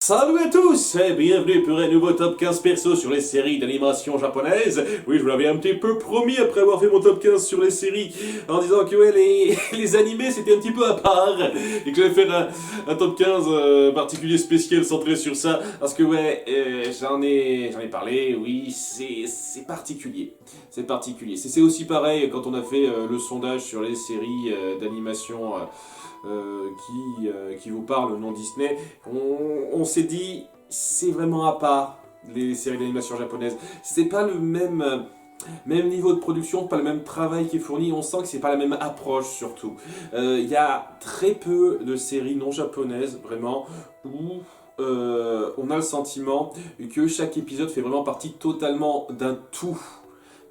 Salut à tous et bienvenue pour un nouveau top 15 perso sur les séries d'animation japonaises. Oui, je vous l'avais un petit peu promis après avoir fait mon top 15 sur les séries en disant que ouais, les animés c'était un petit peu à part et que j'allais faire un top 15 particulier spécial centré sur ça parce que ouais, j'en ai parlé, oui, c'est particulier. C'est particulier. C'est aussi pareil quand on a fait le sondage sur les séries d'animation qui vous parle non Disney, on s'est dit c'est vraiment à part les séries d'animation japonaises. C'est pas le même niveau de production, pas le même travail qui est fourni, on sent que c'est pas la même approche surtout. Il y a très peu de séries non japonaises vraiment où on a le sentiment que chaque épisode fait vraiment partie totalement d'un tout.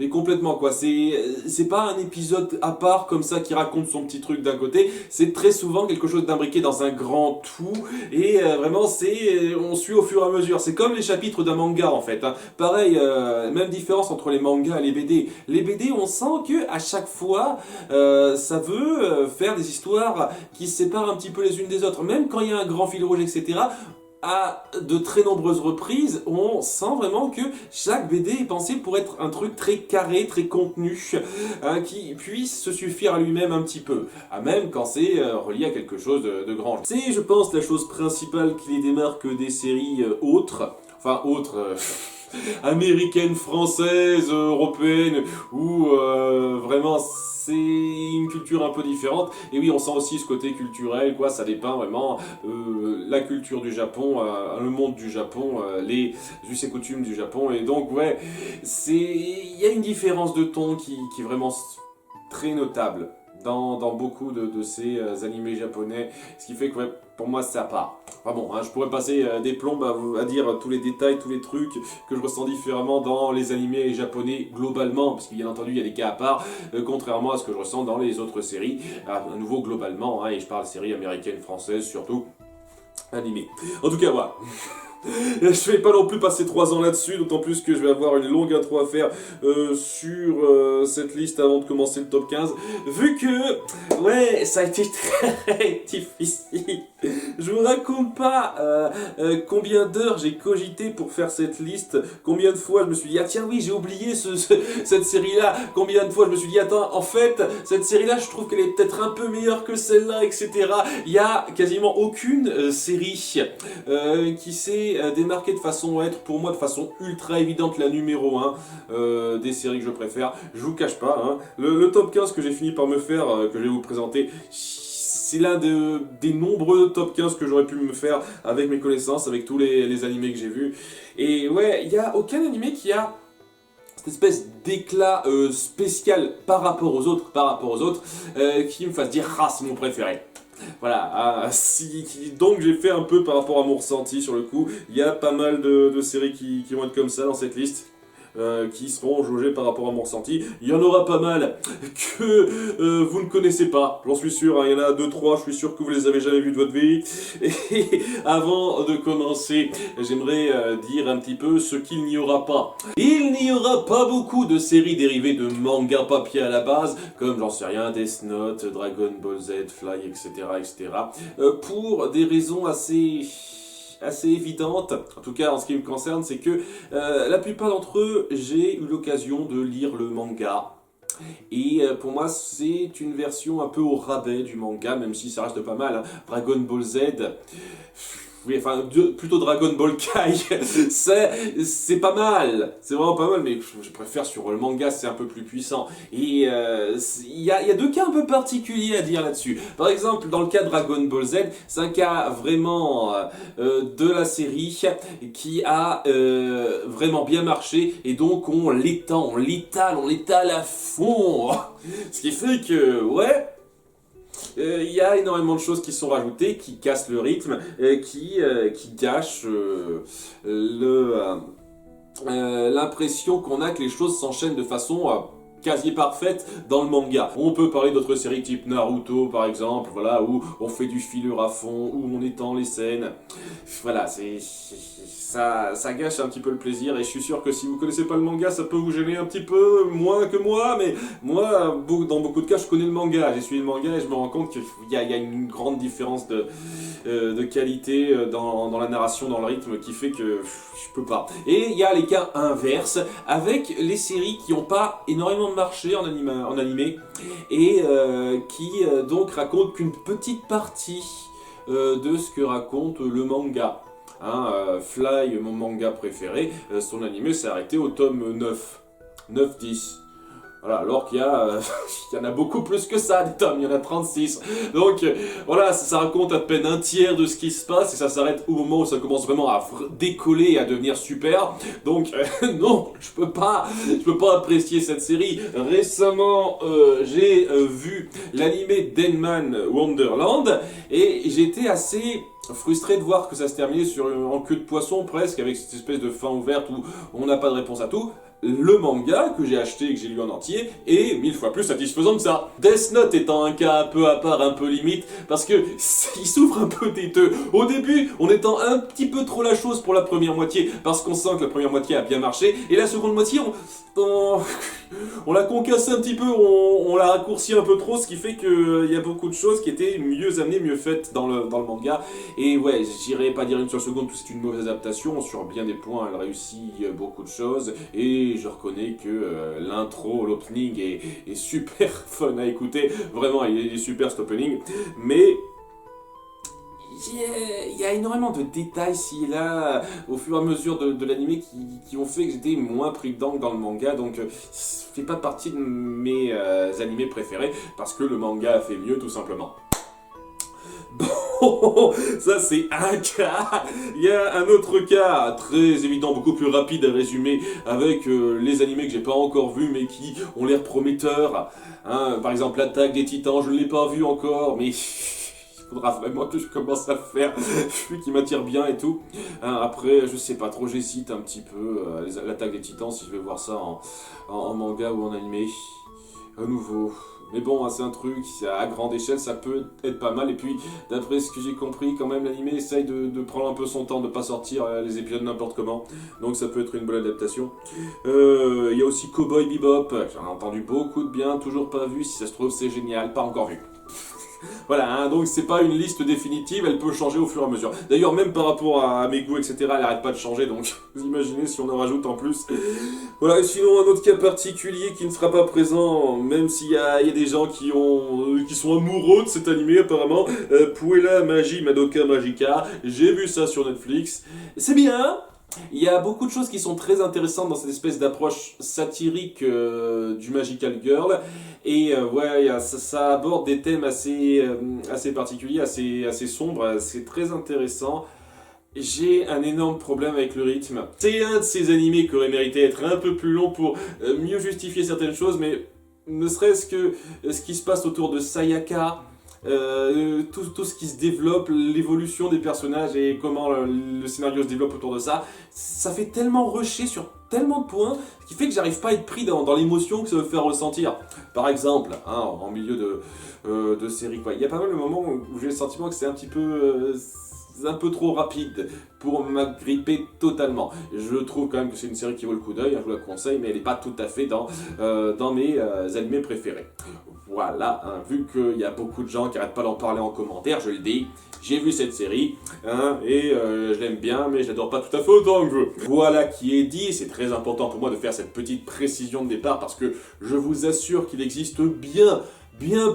Mais complètement quoi, c'est pas un épisode à part comme ça qui raconte son petit truc d'un côté, c'est très souvent quelque chose d'imbriqué dans un grand tout et vraiment on suit au fur et à mesure, c'est comme les chapitres d'un manga en fait, hein. Pareil, même différence entre les mangas et les BD. Les BD on sent que à chaque fois ça veut faire des histoires qui se séparent un petit peu les unes des autres, même quand il y a un grand fil rouge etc. À de très nombreuses reprises, on sent vraiment que chaque BD est pensé pour être un truc très carré, très contenu, qui puisse se suffire à lui-même un petit peu, même quand c'est relié à quelque chose de grand. C'est, je pense, la chose principale qui les démarque des séries autres, enfin autres... américaines, françaises, européennes, où vraiment c'est une culture un peu différente. Et oui, on sent aussi ce côté culturel, quoi. Ça dépeint vraiment la culture du Japon, le monde du Japon, les us et coutumes du Japon. Et donc, ouais, il y a une différence de ton qui est vraiment très notable dans beaucoup de ces animés japonais, ce qui fait que ouais, pour moi c'est à part. Enfin bon, hein, je pourrais passer des plombes à dire tous les détails, tous les trucs que je ressens différemment dans les animés japonais globalement, parce qu'il bien entendu il y a des cas à part, contrairement à ce que je ressens dans les autres séries, à nouveau globalement, hein, et je parle séries américaines, françaises surtout, animées. En tout cas voilà. Je vais pas non plus passer 3 ans là-dessus, d'autant plus que je vais avoir une longue intro à faire sur cette liste avant de commencer le top 15. Vu que, ouais, ça a été très difficile. Je vous raconte pas combien d'heures j'ai cogité pour faire cette liste, combien de fois je me suis dit, ah tiens oui, j'ai oublié cette série-là, combien de fois je me suis dit, attends, en fait, cette série-là, je trouve qu'elle est peut-être un peu meilleure que celle-là, etc. Il y a quasiment aucune série qui s'est démarquée de façon à être, pour moi, de façon ultra évidente, la numéro 1 des séries que je préfère. Je vous cache pas, hein, le top 15 que j'ai fini par me faire, que je vais vous présenter, c'est l'un des nombreux top 15 que j'aurais pu me faire avec mes connaissances, avec tous les animés que j'ai vus. Et ouais, il n'y a aucun animé qui a cette espèce d'éclat spécial par rapport aux autres, qui me fasse dire « Ah, c'est mon préféré ». Voilà, donc j'ai fait un peu par rapport à mon ressenti sur le coup. Il y a pas mal de séries qui vont être comme ça dans cette liste. Qui seront jaugés par rapport à mon ressenti. Il y en aura pas mal que vous ne connaissez pas, j'en suis sûr, hein, il y en a 2-3, je suis sûr que vous les avez jamais vus de votre vie. Et avant de commencer, j'aimerais dire un petit peu ce qu'il n'y aura pas. Il n'y aura pas beaucoup de séries dérivées de manga papier à la base, comme j'en sais rien, Death Note, Dragon Ball Z, Fly, etc. etc. Pour des raisons assez évidente, en tout cas en ce qui me concerne, c'est que la plupart d'entre eux, j'ai eu l'occasion de lire le manga. Et pour moi, c'est une version un peu au rabais du manga, même si ça reste pas mal, hein. Dragon Ball Z... Oui, enfin, plutôt Dragon Ball Kai, c'est pas mal, c'est vraiment pas mal, mais je préfère sur le manga, c'est un peu plus puissant. Et il y a deux cas un peu particuliers à dire là-dessus. Par exemple, dans le cas de Dragon Ball Z, c'est un cas vraiment de la série qui a vraiment bien marché, et donc on l'étale à fond. Ce qui fait que, ouais... Il y a énormément de choses qui sont rajoutées, qui cassent le rythme, qui gâchent l'impression qu'on a que les choses s'enchaînent de façon quasi parfaite dans le manga. On peut parler d'autres séries type Naruto par exemple, voilà, où on fait du filler à fond, où on étend les scènes. Voilà, ça gâche un petit peu le plaisir et je suis sûr que si vous connaissez pas le manga, ça peut vous gêner un petit peu, moins que moi, mais moi, dans beaucoup de cas, je connais le manga. J'ai suivi le manga et je me rends compte qu'il y a une grande différence de qualité dans la narration, dans le rythme, qui fait que je peux pas. Et il y a les cas inverses, avec les séries qui n'ont pas énormément marché en animé, et qui donc racontent qu'une petite partie de ce que raconte le manga. Hein, Fly, mon manga préféré, son animé s'est arrêté au tome 9. 9-10. Voilà, alors qu'il y a, il y en a beaucoup plus que ça, des tomes, il y en a 36. Donc, voilà, ça raconte à peine un tiers de ce qui se passe, et ça s'arrête au moment où ça commence vraiment à décoller et à devenir super. Donc, non, je peux pas apprécier cette série. Récemment, j'ai vu l'animé Denman Wonderland, et j'étais assez frustré de voir que ça se terminait en queue de poisson presque, avec cette espèce de fin ouverte où on n'a pas de réponse à tout. Le manga que j'ai acheté et que j'ai lu en entier est 1000 fois plus satisfaisant que ça. Death Note étant un cas un peu à part, un peu limite, parce que il souffre un peu des deux. Au début, on étend un petit peu trop la chose pour la première moitié, parce qu'on sent que la première moitié a bien marché, et la seconde moitié, on la concasse un petit peu, on la raccourcit un peu trop, ce qui fait qu'il y a beaucoup de choses qui étaient mieux amenées, mieux faites dans le manga. Et ouais, j'irai pas dire une seule seconde que c'est une mauvaise adaptation, sur bien des points, elle réussit beaucoup de choses, et je reconnais que l'intro, l'opening est super fun à écouter, vraiment il est super cet opening, mais il y a énormément de détails ci et là au fur et à mesure de l'anime qui ont fait que j'étais moins pris dedans que dans le manga, donc ça fait pas partie de mes animés préférés parce que le manga a fait mieux tout simplement. Bon, ça c'est un cas. Il y a un autre cas très évident, beaucoup plus rapide à résumer, avec les animés que j'ai pas encore vus mais qui ont l'air prometteurs. Hein, par exemple, l'Attaque des Titans, je ne l'ai pas vu encore, mais il faudra vraiment que je commence à le faire, vu qu'il m'attire bien et tout. Hein, après, je sais pas trop, j'hésite un petit peu l'Attaque des Titans si je vais voir ça en manga ou en animé. À nouveau. Mais bon, c'est un truc, à grande échelle, ça peut être pas mal. Et puis, d'après ce que j'ai compris, quand même, l'anime essaye de prendre un peu son temps, de pas sortir les épisodes n'importe comment. Donc ça peut être une bonne adaptation. Il y a aussi Cowboy Bebop, j'en ai entendu beaucoup de bien, toujours pas vu. Si ça se trouve, c'est génial, pas encore vu. Voilà, hein, donc c'est pas une liste définitive, elle peut changer au fur et à mesure. D'ailleurs, même par rapport à mes goûts, etc., elle arrête pas de changer, donc vous imaginez si on en rajoute en plus. Voilà, et sinon, un autre cas particulier qui ne sera pas présent, même s'il y a des gens qui sont amoureux de cet animé apparemment, Puella Magi Madoka Magica, j'ai vu ça sur Netflix, c'est bien. Il y a beaucoup de choses qui sont très intéressantes dans cette espèce d'approche satirique du Magical Girl. Et ouais, ça aborde des thèmes assez particuliers, assez sombres, c'est très intéressant. J'ai un énorme problème avec le rythme. C'est un de ces animés qui aurait mérité d'être un peu plus long pour mieux justifier certaines choses, mais ne serait-ce que ce qui se passe autour de Sayaka, tout ce qui se développe, l'évolution des personnages et comment le scénario se développe autour de ça, ça fait tellement rusher sur tellement de points, ce qui fait que j'arrive pas à être pris dans l'émotion que ça veut faire ressentir. Par exemple, hein, en milieu de série, quoi. Il y a pas mal de moments où j'ai le sentiment que c'est un peu trop rapide pour m'agripper totalement. Je trouve quand même que c'est une série qui vaut le coup d'œil, je vous la conseille, mais elle n'est pas tout à fait dans mes animés préférés. Voilà, hein, vu qu'il y a beaucoup de gens qui n'arrêtent pas d'en parler en commentaire, je le dis, j'ai vu cette série, hein, et je l'aime bien, mais je l'adore pas tout à fait autant que vous. Voilà qui est dit, c'est très important pour moi de faire cette petite précision de départ, parce que je vous assure qu'il existe bien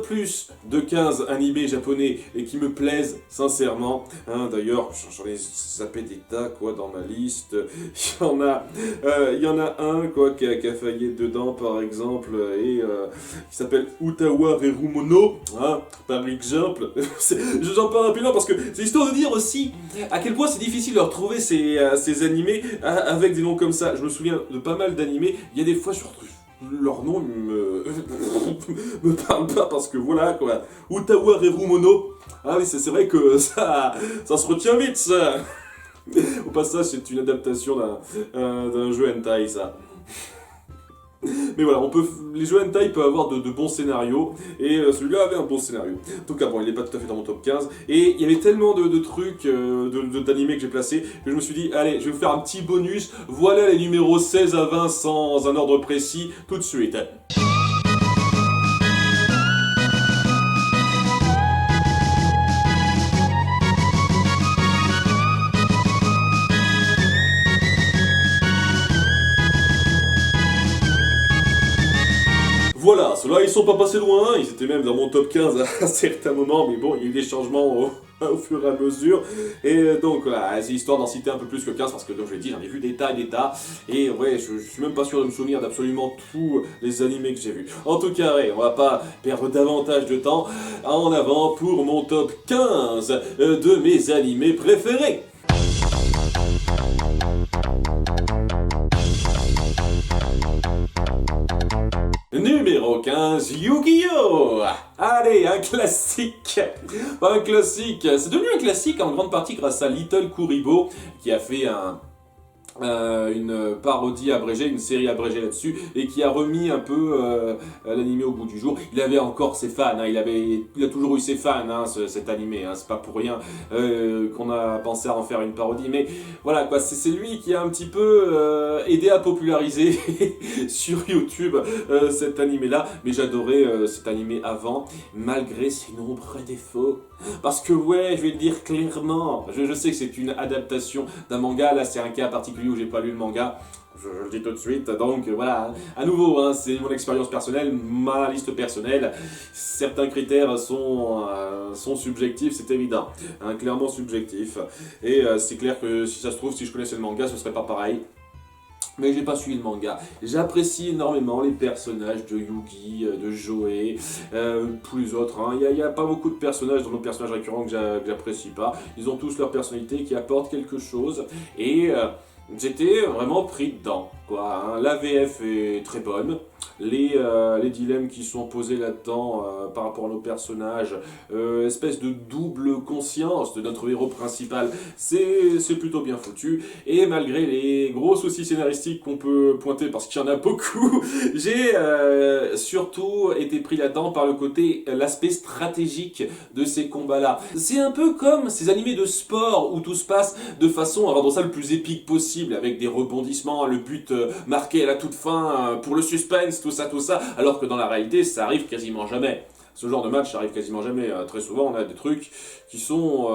plus de 15 animés japonais et qui me plaisent sincèrement. Hein, d'ailleurs, j'en ai zappé des tas quoi dans ma liste. Il y en a un quoi qui a failli être dedans par exemple et qui s'appelle Utawa Rerumono, hein, par exemple. J'en parle rapidement parce que c'est histoire de dire aussi à quel point c'est difficile de retrouver ces animés avec des noms comme ça. Je me souviens de pas mal d'animés. Il y a des fois sur leur nom me parle pas parce que voilà quoi. Utawa Rerumono. Ah oui, c'est vrai que ça se retient vite ça. Au passage, c'est une adaptation d'un jeu hentai ça. Mais voilà, les jeux hentai peuvent avoir de bons scénarios, et celui-là avait un bon scénario. En tout cas, bon, il n'est pas tout à fait dans mon top 15, et il y avait tellement de trucs, d'animés que j'ai placés, que je me suis dit, allez, je vais vous faire un petit bonus, voilà les numéros 16 à 20 sans un ordre précis, tout de suite. Voilà, ceux-là ils sont pas passés loin, ils étaient même dans mon top 15 à certains moments, mais bon, il y a eu des changements au fur et à mesure, et donc voilà, c'est histoire d'en citer un peu plus que 15, parce que comme je l'ai dit, j'en ai vu des tas, et ouais, je suis même pas sûr de me souvenir d'absolument tous les animés que j'ai vus. En tout cas, ouais, on va pas perdre davantage de temps, en avant pour mon top 15 de mes animés préférés. Numéro 15, Yu-Gi-Oh! Allez, un classique. Pas un classique, c'est devenu un classique en grande partie grâce à Little Kuribo qui a fait une parodie abrégée, une série abrégée là-dessus, et qui a remis un peu l'animé au goût du jour. Il avait encore ses fans, hein, il a toujours eu ses fans, hein, cet animé, hein, c'est pas pour rien qu'on a pensé à en faire une parodie, mais voilà quoi, c'est lui qui a un petit peu aidé à populariser sur YouTube cet animé-là, mais j'adorais cet animé avant, malgré ses nombreux défauts. Parce que ouais, je vais le dire clairement, je sais que c'est une adaptation d'un manga, là c'est un cas particulier où j'ai pas lu le manga, je le dis tout de suite, donc voilà, à nouveau, hein, c'est mon expérience personnelle, ma liste personnelle, certains critères sont subjectifs, c'est évident, hein, clairement subjectif, et c'est clair que si ça se trouve, si je connaissais le manga, ce serait pas pareil. Mais j'ai pas suivi le manga. J'apprécie énormément les personnages de Yugi, de Joe, tous les autres. Hein. Il y a pas beaucoup de personnages dans nos personnages récurrents que j'apprécie pas. Ils ont tous leur personnalité qui apportent quelque chose. Et j'étais vraiment pris dedans, quoi. Hein. La VF est très bonne. Les dilemmes qui sont posés là-dedans par rapport à nos personnages, espèce de double conscience de notre héros principal, c'est plutôt bien foutu. Et malgré les gros soucis scénaristiques qu'on peut pointer, parce qu'il y en a beaucoup, j'ai surtout été pris là-dedans par l'aspect stratégique de ces combats-là. C'est un peu comme ces animés de sport où tout se passe de façon à rendre ça le plus épique possible, avec des rebondissements, le but marqué à la toute fin pour le suspense, tout ça, alors que dans la réalité, ça arrive quasiment jamais. Ce genre de match, ça arrive quasiment jamais. Très souvent, on a des trucs qui sont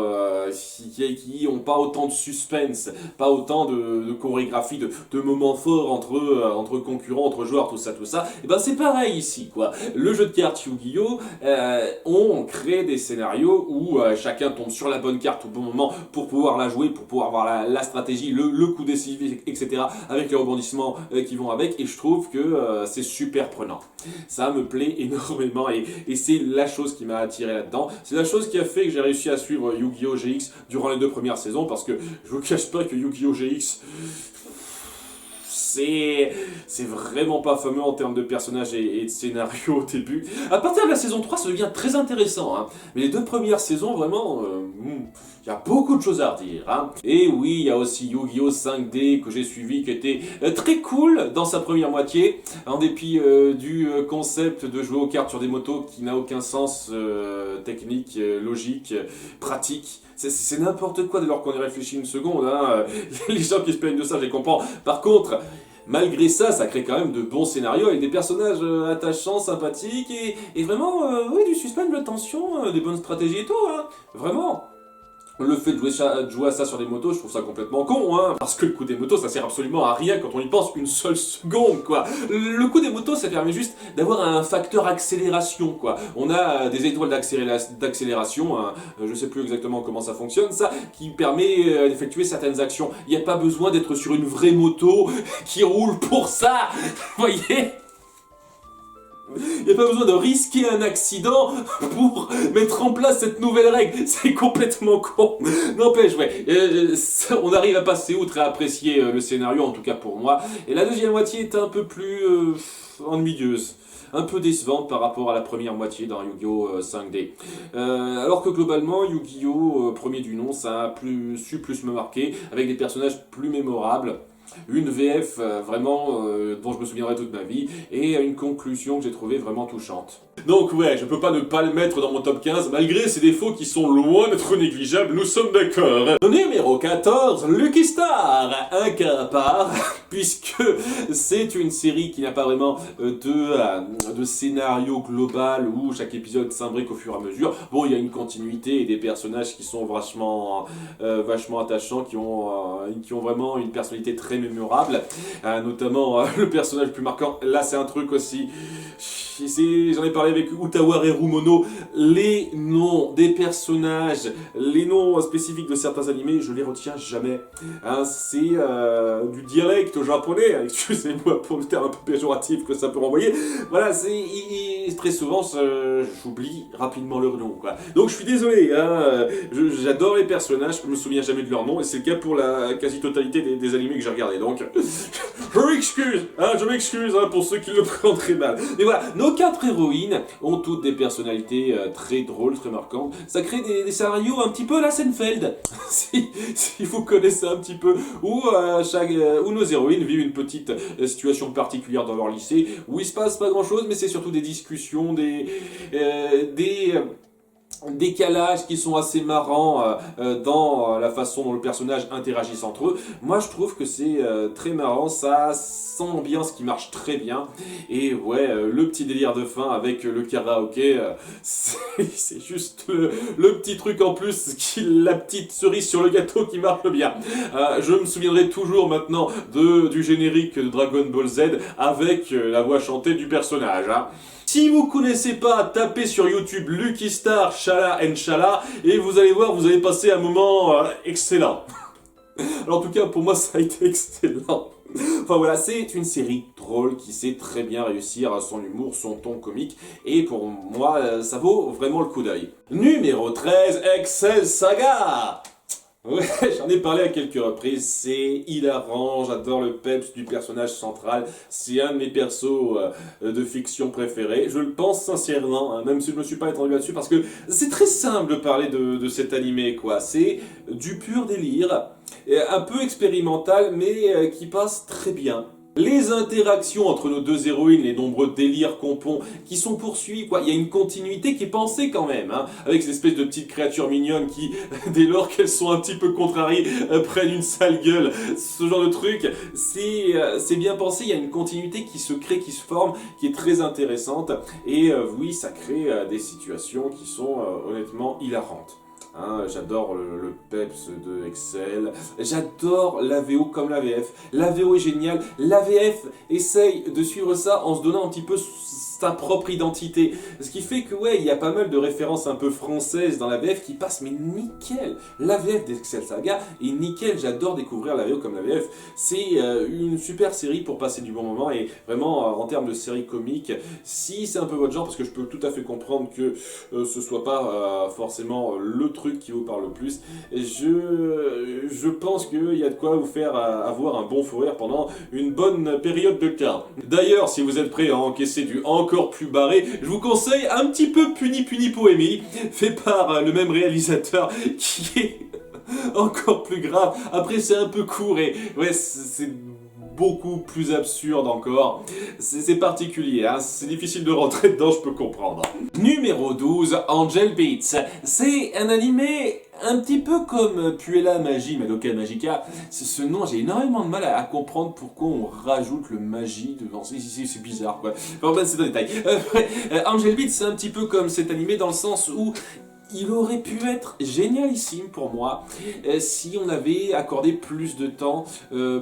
qui ont pas autant de suspense, pas autant de chorégraphie, de moments forts entre concurrents, entre joueurs, tout ça. Et ben c'est pareil ici, quoi. Le jeu de cartes Yu-Gi-Oh! On crée des scénarios où chacun tombe sur la bonne carte au bon moment pour pouvoir la jouer, pour pouvoir avoir la stratégie, le coup décisif, etc. avec les rebondissements qui vont avec. Et je trouve que c'est super prenant. Ça me plaît énormément et c'est la chose qui m'a attiré là-dedans. C'est la chose qui a fait que j'ai réussi à suivre Yu-Gi-Oh! GX durant les 2 premières saisons, parce que je vous cache pas que Yu-Gi-Oh! GX, c'est vraiment pas fameux en termes de personnages et de scénario au début. À partir de la saison 3, ça devient très intéressant, hein. Mais les 2 premières saisons, vraiment, il y a beaucoup de choses à redire, hein. Et oui, il y a aussi Yu-Gi-Oh! 5D que j'ai suivi, qui était très cool dans sa première moitié, en dépit du concept de jouer aux cartes sur des motos qui n'a aucun sens technique, logique, pratique. C'est n'importe quoi dès lors qu'on y réfléchit une seconde, hein. Les gens qui se plaignent de ça, je les comprends. Par contre, malgré ça, ça crée quand même de bons scénarios avec des personnages attachants, sympathiques et vraiment, oui, du suspense, de la tension, des bonnes stratégies et tout, hein. Vraiment. Le fait de jouer à ça sur des motos, je trouve ça complètement con, hein. Parce que le coup des motos, ça sert absolument à rien quand on y pense une seule seconde, quoi. Le coup des motos, ça permet juste d'avoir un facteur accélération, quoi. On a des étoiles d'accélération, hein, je sais plus exactement comment ça fonctionne, ça, qui permet d'effectuer certaines actions. Il n'y a pas besoin d'être sur une vraie moto qui roule pour ça, vous voyez ? Il n'y a pas besoin de risquer un accident pour mettre en place cette nouvelle règle. C'est complètement con. N'empêche, ouais, on arrive à passer outre et à apprécier le scénario, en tout cas pour moi. Et la deuxième moitié est un peu plus ennuyeuse. Un peu décevante par rapport à la première moitié dans Yu-Gi-Oh! 5D. Alors que globalement, Yu-Gi-Oh! Premier du nom, ça a plus me marquer, avec des personnages plus mémorables. une VF vraiment dont je me souviendrai toute ma vie, et une conclusion que j'ai trouvée vraiment touchante. Donc ouais, je peux pas ne pas le mettre dans mon top 15, malgré ses défauts qui sont loin d'être négligeables, nous sommes d'accord. Numéro 14, Lucky Star, un cas à part, puisque c'est une série qui n'a pas vraiment de scénario global où chaque épisode s'imbrique au fur et à mesure. Bon, il y a une continuité et des personnages qui sont vachement attachants, qui ont vraiment une personnalité très mémorable, notamment le personnage le plus marquant. Là, c'est un truc aussi. J'en ai parlé avec Utawa Rerumono, les noms des personnages, les noms spécifiques de certains animés, je les retiens jamais. Hein, c'est du dialecte japonais, excusez-moi pour le terme un peu péjoratif que ça peut renvoyer. Voilà, très souvent, j'oublie rapidement leur nom, quoi. Donc je suis désolé, hein, j'adore les personnages, je me souviens jamais de leur nom, et c'est le cas pour la quasi-totalité des animés que j'ai regardés. Donc, je m'excuse pour ceux qui le prendraient mal. Mais voilà, nos 4 héroïnes ont toutes des personnalités très drôles, très marquantes. Ça crée des scénarios un petit peu à la Seinfeld, si vous connaissez un petit peu, où nos héroïnes vivent une petite situation particulière dans leur lycée, où il se passe pas grand chose, mais c'est surtout des discussions, des décalages qui sont assez marrants dans la façon dont le personnage interagissent entre eux. Moi je trouve que c'est très marrant, ça sent l'ambiance qui marche très bien, et ouais, le petit délire de fin avec le karaoké, c'est juste le petit truc en plus, la petite cerise sur le gâteau qui marche bien. Je me souviendrai toujours maintenant du générique de Dragon Ball Z avec la voix chantée du personnage, hein. Si vous connaissez pas, tapez sur YouTube Lucky Star, Shala and Shala, et vous allez voir, vous allez passer un moment excellent. Alors en tout cas, pour moi, ça a été excellent. Enfin voilà, c'est une série drôle qui sait très bien réussir son humour, son ton comique, et pour moi, ça vaut vraiment le coup d'œil. Numéro 13, Excel Saga. Ouais, j'en ai parlé à quelques reprises, c'est hilarant, j'adore le peps du personnage central, c'est un de mes persos de fiction préférés, je le pense sincèrement, hein, même si je me suis pas étendu là-dessus, parce que c'est très simple de parler de cet animé, quoi. C'est du pur délire, un peu expérimental, mais qui passe très bien. Les interactions entre nos deux héroïnes, les nombreux délires qu'on pond, qui sont poursuivis, quoi. Il y a une continuité qui est pensée quand même, hein, avec ces espèces de petites créatures mignonnes qui, dès lors qu'elles sont un petit peu contrariées, prennent une sale gueule. Ce genre de truc, c'est bien pensé. Il y a une continuité qui se crée, qui se forme, qui est très intéressante. Et oui, ça crée des situations qui sont honnêtement hilarantes. Hein, j'adore le peps de Excel, j'adore la VO comme la VF. La VO est géniale, la VF essaye de suivre ça en se donnant un petit peu sa propre identité. Ce qui fait que ouais, il y a pas mal de références un peu françaises dans la VF qui passent, mais nickel. La VF d'Excel Saga est nickel, j'adore découvrir la VO comme la VF. C'est une super série pour passer du bon moment, et vraiment en termes de série comique, si c'est un peu votre genre, parce que je peux tout à fait comprendre que ce soit pas forcément le truc qui vous parle le plus, je pense qu'il y a de quoi vous faire avoir un bon fou rire pendant une bonne période de temps. D'ailleurs, si vous êtes prêt à encaisser du encore plus barré, je vous conseille un petit peu Puni Puni Poemi, fait par le même réalisateur, qui est encore plus grave. Après, c'est un peu court et ouais, c'est beaucoup plus absurde encore. C'est particulier, hein, c'est difficile de rentrer dedans, je peux comprendre. Numéro 12, Angel Beats. C'est un animé un petit peu comme Puella Magi, Madoka Magica. Ce nom, j'ai énormément de mal à comprendre pourquoi on rajoute le magie devant. C'est bizarre, quoi. Enfin, c'est un détail. Angel Beats, c'est un petit peu comme cet animé dans le sens où il aurait pu être génialissime pour moi si on avait accordé plus de temps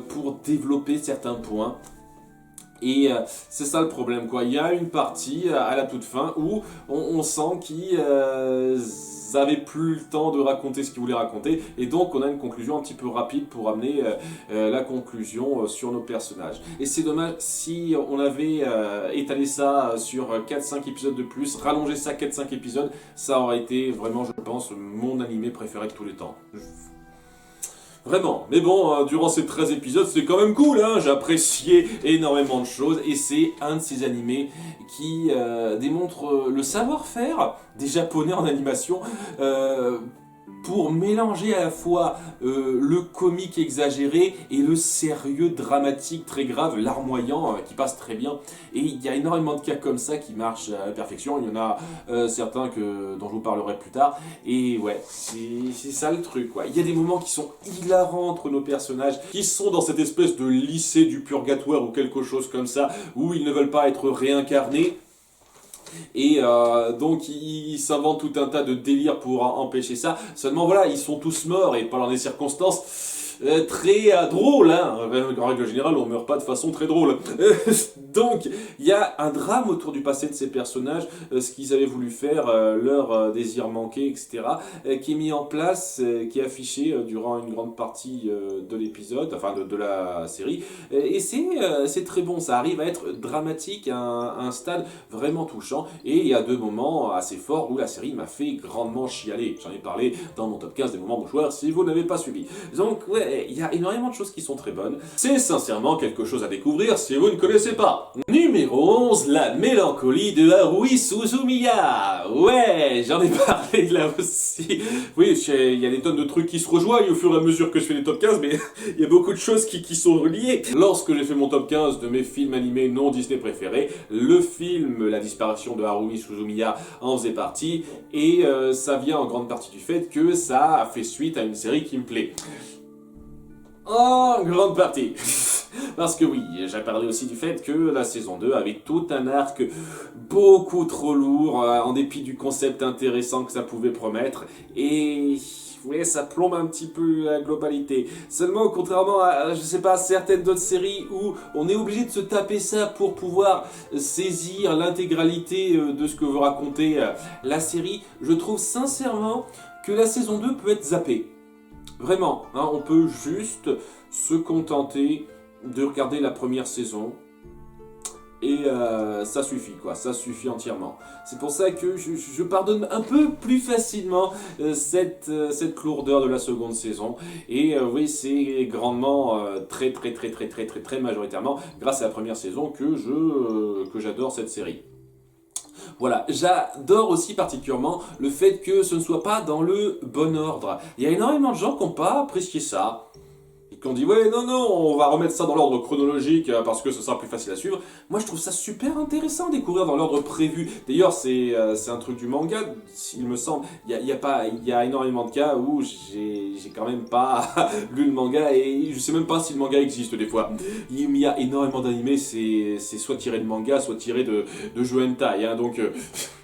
pour développer certains points. Et c'est ça le problème, quoi. Il y a une partie à la toute fin où on sent qu'ils avaient plus le temps de raconter ce qu'ils voulaient raconter, et donc on a une conclusion un petit peu rapide pour amener la conclusion sur nos personnages. Et c'est dommage, si on avait étalé ça sur 4-5 épisodes de plus, rallongé ça 4-5 épisodes, ça aurait été vraiment, je pense, mon animé préféré de tous les temps. Vraiment, mais bon, durant ces 13 épisodes, c'était quand même cool, hein, j'appréciais énormément de choses, et c'est un de ces animés qui démontre le savoir-faire des Japonais en animation, pour mélanger à la fois le comique exagéré et le sérieux dramatique très grave, larmoyant, qui passe très bien. Et il y a énormément de cas comme ça qui marchent à la perfection. Il y en a certains dont je vous parlerai plus tard. Et ouais, c'est ça le truc, quoi. Il y a des moments qui sont hilarants entre nos personnages, qui sont dans cette espèce de lycée du purgatoire ou quelque chose comme ça, où ils ne veulent pas être réincarnés. Et donc ils s'inventent tout un tas de délires pour empêcher ça. Seulement voilà, ils sont tous morts et pas dans des circonstances très drôles. Hein. En règle générale, on meurt pas de façon très drôle. Donc il y a un drame autour du passé de ces personnages, ce qu'ils avaient voulu faire, leur désir manqué, etc. Qui est mis en place, qui est affiché durant une grande partie de l'épisode, enfin de la série. Et c'est très bon, ça arrive à être dramatique à un stade vraiment touchant. Et il y a 2 moments assez forts où la série m'a fait grandement chialer. J'en ai parlé dans mon top 15 des moments mouchoirs si vous n'avez pas suivi. Donc ouais, il y a énormément de choses qui sont très bonnes. C'est sincèrement quelque chose à découvrir si vous ne connaissez pas. Numéro 11, la mélancolie de Haruhi Suzumiya. Ouais, j'en ai parlé là aussi. Oui, il y a des tonnes de trucs qui se rejoignent au fur et à mesure que je fais les top 15, mais il y a beaucoup de choses qui sont reliées. Lorsque j'ai fait mon top 15 de mes films animés non Disney préférés, le film La disparition de Haruhi Suzumiya en faisait partie, et ça vient en grande partie du fait que ça a fait suite à une série qui me plaît. En grande partie. Parce que oui, j'ai parlé aussi du fait que la saison 2 avait tout un arc beaucoup trop lourd, en dépit du concept intéressant que ça pouvait promettre, et ouais, ça plombe un petit peu la globalité. Seulement, contrairement à, je sais pas, certaines d'autres séries où on est obligé de se taper ça pour pouvoir saisir l'intégralité de ce que veut raconter la série, je trouve sincèrement que la saison 2 peut être zappée. Vraiment, hein, on peut juste se contenter de regarder la première saison et ça suffit, quoi, ça suffit entièrement. C'est pour ça que je pardonne un peu plus facilement cette lourdeur de la seconde saison. Et oui, c'est grandement, très majoritairement grâce à la première saison que j'adore cette série. Voilà, j'adore aussi particulièrement le fait que ce ne soit pas dans le bon ordre. Il y a énormément de gens qui n'ont pas apprécié ça. Et qui ont dit ouais non on va remettre ça dans l'ordre chronologique parce que ce sera plus facile à suivre. Moi je trouve ça super intéressant de découvrir dans l'ordre prévu. D'ailleurs c'est un truc du manga, il me semble. Il y a énormément de cas où j'ai quand même pas lu le manga et je sais même pas si le manga existe des fois. Il y a énormément d'animés, c'est soit tiré de manga, soit tiré de jeux hentai. Hein, donc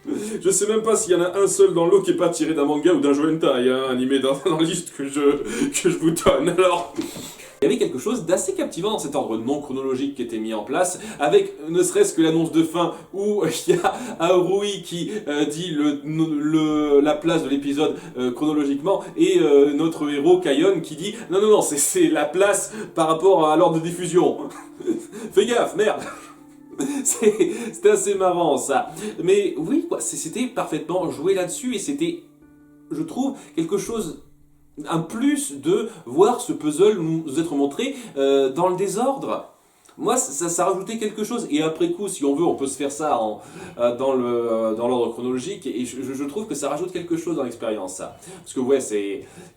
je sais même pas s'il y en a un seul dans l'eau qui est pas tiré d'un manga ou d'un jeu hentai, hein, animé dans la liste que je vous donne. Alors, il y avait quelque chose d'assez captivant dans cet ordre non chronologique qui était mis en place, avec ne serait-ce que l'annonce de fin où il y a Haruhi qui dit la place de l'épisode chronologiquement, et notre héros Kayon qui dit non, c'est la place par rapport à l'ordre de diffusion. Fais gaffe, merde. C'était assez marrant ça. Mais oui, quoi, c'était parfaitement joué là-dessus et c'était, je trouve, quelque chose, un plus de voir ce puzzle nous être montré dans le désordre. Moi, ça rajoutait quelque chose. Et après coup, si on veut, on peut se faire ça dans l'ordre chronologique. Et je trouve que ça rajoute quelque chose dans l'expérience, ça. Parce que ouais,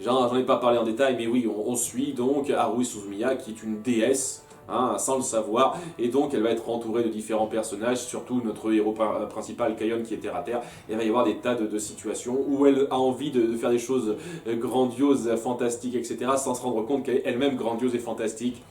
j'en ai pas parlé en détail, mais oui, on suit donc Haruhi Suzumiya, qui est une déesse. Hein, sans le savoir, et donc elle va être entourée de différents personnages, surtout notre héros principal Kayon qui est terre à terre. Et il va y avoir des tas de situations où elle a envie de faire des choses grandioses, fantastiques, etc., sans se rendre compte qu'elle est elle-même grandiose et fantastique.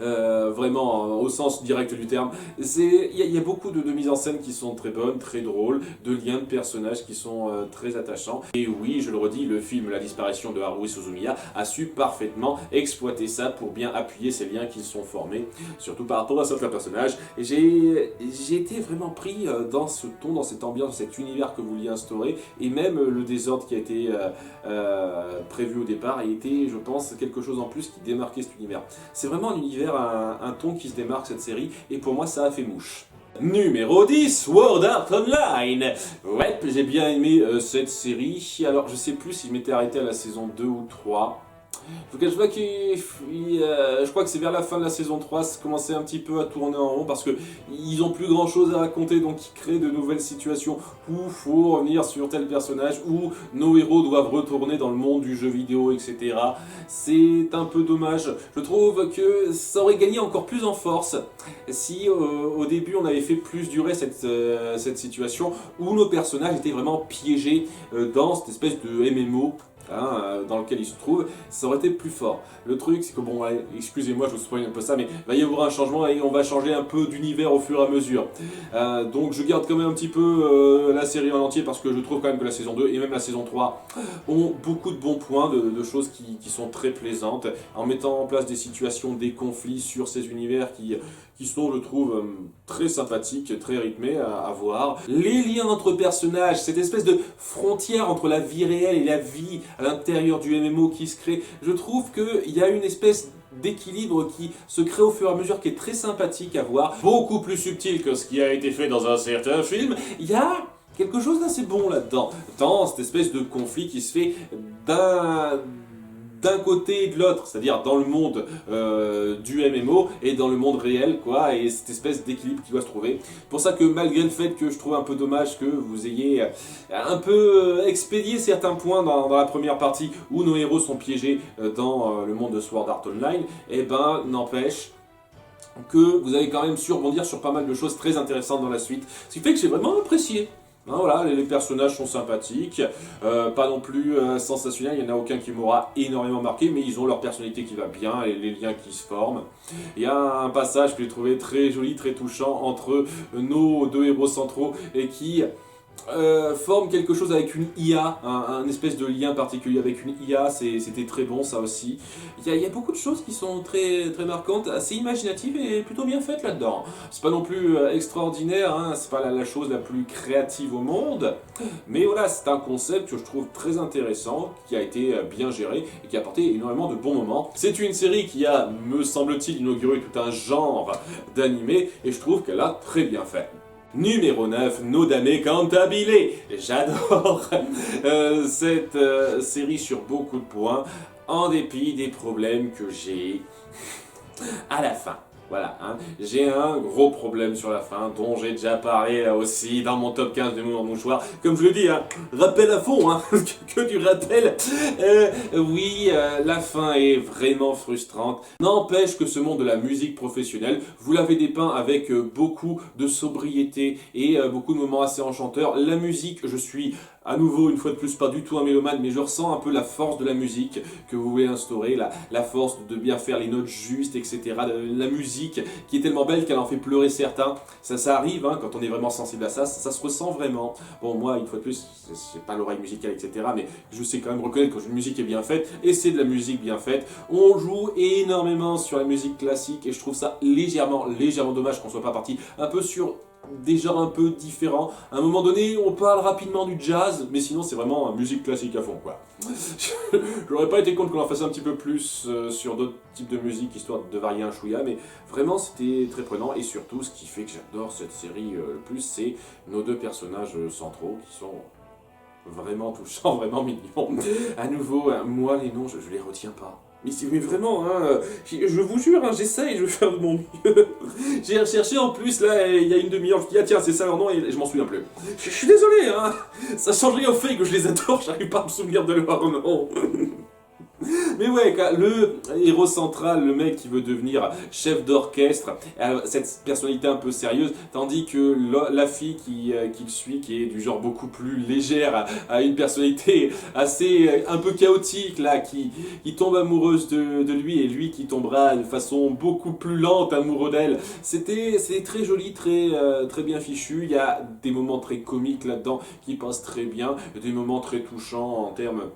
Vraiment au sens direct du terme. Il y a beaucoup de mises en scène qui sont très bonnes, très drôles, de liens de personnages qui sont très attachants. Et oui, je le redis, le film La disparition de Haruhi Suzumiya a su parfaitement exploiter ça pour bien appuyer ces liens qui sont formés, surtout par rapport à certains personnages. Et j'ai été vraiment pris dans ce ton, dans cette ambiance, dans cet univers que vous vouliez instaurer, et même le désordre qui a été prévu au départ a été, je pense, quelque chose en plus qui démarquait cet univers. C'est vraiment un univers, un ton qui se démarque, cette série, et pour moi ça a fait mouche. Numéro 10, Sword Art Online. Ouais, j'ai bien aimé cette série. Alors je sais plus si je m'étais arrêté à la saison 2 ou 3. Je vous cache pas je crois que c'est vers la fin de la saison 3, ça commençait un petit peu à tourner en rond parce que ils ont plus grand chose à raconter, donc ils créent de nouvelles situations où faut revenir sur tel personnage, où nos héros doivent retourner dans le monde du jeu vidéo, etc. C'est un peu dommage. Je trouve que ça aurait gagné encore plus en force si au début on avait fait plus durer cette situation où nos personnages étaient vraiment piégés dans cette espèce de MMO. Dans lequel il se trouve, ça aurait été plus fort. Le truc, c'est que bon, allez, excusez-moi, je vous spoil un peu ça, mais il va y avoir un changement et on va changer un peu d'univers au fur et à mesure. Donc je garde quand même un petit peu la série en entier parce que je trouve quand même que la saison 2 et même la saison 3 ont beaucoup de bons points, de choses qui sont très plaisantes, en mettant en place des situations, des conflits sur ces univers qui sont, je trouve, très sympathiques, très rythmés à voir. Les liens entre personnages, cette espèce de frontière entre la vie réelle et la vie à l'intérieur du MMO qui se crée, je trouve qu'il y a une espèce d'équilibre qui se crée au fur et à mesure, qui est très sympathique à voir, beaucoup plus subtil que ce qui a été fait dans un certain film. Il y a quelque chose d'assez bon là-dedans, dans cette espèce de conflit qui se fait d'un côté et de l'autre, c'est-à-dire dans le monde du MMO et dans le monde réel, quoi, et cette espèce d'équilibre qui doit se trouver. C'est pour ça que malgré le fait que je trouve un peu dommage que vous ayez un peu expédié certains points dans la première partie où nos héros sont piégés dans le monde de Sword Art Online, et ben n'empêche que vous allez quand même su rebondir sur pas mal de choses très intéressantes dans la suite, ce qui fait que j'ai vraiment apprécié. Voilà, les personnages sont sympathiques, pas non plus sensationnels, il n'y en a aucun qui m'aura énormément marqué, mais ils ont leur personnalité qui va bien et les liens qui se forment. Il y a un passage que j'ai trouvé très joli, très touchant entre nos deux héros centraux et qui forme quelque chose avec une IA, un espèce de lien particulier avec une IA, c'était très bon ça aussi. Il y a beaucoup de choses qui sont très, très marquantes, assez imaginatives et plutôt bien faites là-dedans. C'est pas non plus extraordinaire, hein, c'est pas la chose la plus créative au monde, mais voilà, c'est un concept que je trouve très intéressant, qui a été bien géré et qui a apporté énormément de bons moments. C'est une série qui a, me semble-t-il, inauguré tout un genre d'animé et je trouve qu'elle a très bien fait. Numéro 9, Nodame Cantabile. J'adore cette série sur beaucoup de points, en dépit des problèmes que j'ai à la fin. Voilà, hein. J'ai un gros problème sur la fin, dont j'ai déjà parlé aussi dans mon top 15 de mon mouchoir. Comme je le dis, hein, rappel à fond, hein, que du rappel. Oui, la fin est vraiment frustrante. N'empêche que ce monde de la musique professionnelle, vous l'avez dépeint avec beaucoup de sobriété et beaucoup de moments assez enchanteurs. La musique, je suis à nouveau, une fois de plus, pas du tout un mélomane, mais je ressens un peu la force de la musique que vous voulez instaurer, la force de bien faire les notes justes, etc. La musique qui est tellement belle qu'elle en fait pleurer certains. Ça arrive, hein, quand on est vraiment sensible à ça se ressent vraiment. Bon, moi, une fois de plus, c'est pas l'oreille musicale, etc., mais je sais quand même reconnaître quand une musique est bien faite, et c'est de la musique bien faite. On joue énormément sur la musique classique, et je trouve ça légèrement dommage qu'on soit pas parti un peu sur des genres un peu différents. À un moment donné, on parle rapidement du jazz, mais sinon c'est vraiment musique classique à fond, quoi. J'aurais pas été contre qu'on en fasse un petit peu plus sur d'autres types de musique, histoire de varier un chouïa, mais vraiment c'était très prenant, et surtout, ce qui fait que j'adore cette série le plus, c'est nos deux personnages centraux, qui sont vraiment touchants, vraiment mignons. À nouveau, moi les noms, je les retiens pas. Mais vraiment, hein, je vous jure, hein, j'essaye, je vais faire de mon mieux. J'ai recherché en plus, là, il y a une demi-heure, je me dis, ah tiens, c'est ça leur nom, et je m'en souviens plus. Je suis désolé, hein, ça change rien au fait que je les adore, j'arrive pas à me souvenir de leur nom. Mais ouais, le héros central, le mec qui veut devenir chef d'orchestre, cette personnalité un peu sérieuse, tandis que la fille qui le suit, qui est du genre beaucoup plus légère, a une personnalité assez un peu chaotique, là, qui tombe amoureuse de lui, et lui qui tombera de façon beaucoup plus lente amoureux d'elle. C'est très joli, très bien fichu, il y a des moments très comiques là-dedans qui passent très bien, des moments très touchants en termes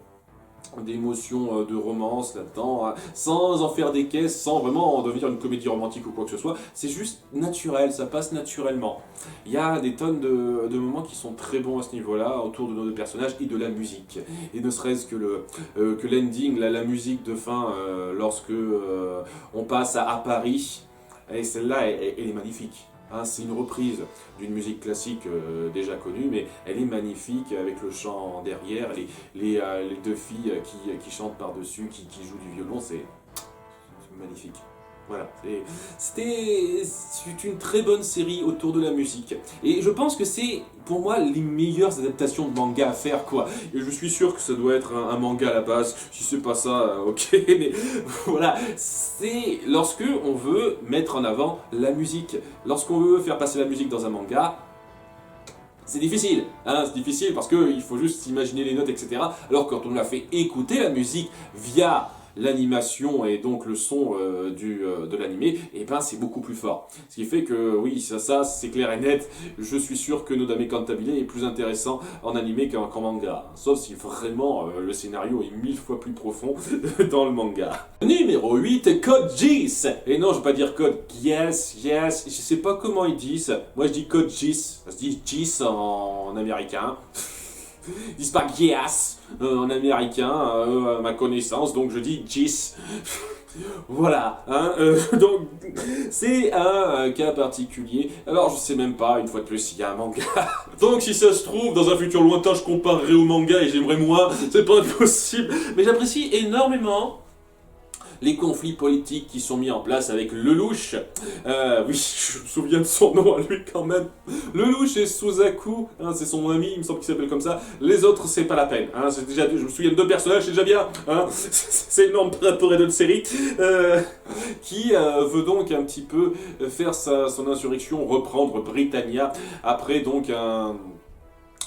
d'émotions de romance là-dedans, sans en faire des caisses, sans vraiment en devenir une comédie romantique ou quoi que ce soit. C'est juste naturel, ça passe naturellement. Il y a des tonnes de moments qui sont très bons à ce niveau-là, autour de nos deux personnages et de la musique. Et ne serait-ce que l'ending, la musique de fin, lorsque on passe à Paris, et celle-là, elle est magnifique. Hein, c'est une reprise d'une musique classique déjà connue, mais elle est magnifique avec le chant derrière, les deux filles qui chantent par-dessus, qui jouent du violon, c'est magnifique. Voilà, c'est une très bonne série autour de la musique. Et je pense que c'est, pour moi, les meilleures adaptations de manga à faire, quoi. Et je suis sûr que ça doit être un manga à la base. Si c'est pas ça, ok, mais voilà. C'est lorsque on veut mettre en avant la musique. Lorsqu'on veut faire passer la musique dans un manga, c'est difficile, hein, c'est difficile parce qu'il faut juste imaginer les notes, etc. Alors quand on l'a fait écouter la musique via l'animation et donc le son de l'animé, et ben c'est beaucoup plus fort. Ce qui fait que oui, ça c'est clair et net, je suis sûr que Nodame Cantabile est plus intéressant en animé qu'en manga. Sauf si vraiment le scénario est 1000 fois plus profond dans le manga. Numéro 8, Code Geass. Et non, je vais pas dire Code Geass, je sais pas comment ils disent. Moi je dis Code Geass, ça se dit Geass en américain. Ils disent pas Geass en américain, à ma connaissance, donc je dis Geass. Voilà, hein, donc c'est un cas particulier. Alors je sais même pas, une fois de plus, s'il y a un manga. Donc si ça se trouve, dans un futur lointain, je comparerai au manga et j'aimerais moins, c'est pas impossible. Mais j'apprécie énormément les conflits politiques qui sont mis en place avec Lelouch. Oui, je me souviens de son nom à lui quand même. Lelouch et Suzaku, hein, c'est son ami, il me semble qu'il s'appelle comme ça. Les autres, c'est pas la peine. Hein, c'est déjà, je me souviens de 2 personnages, c'est déjà bien. Hein, c'est énorme par rapport à d'autres séries. Qui veut donc un petit peu faire son insurrection, reprendre Britannia, après donc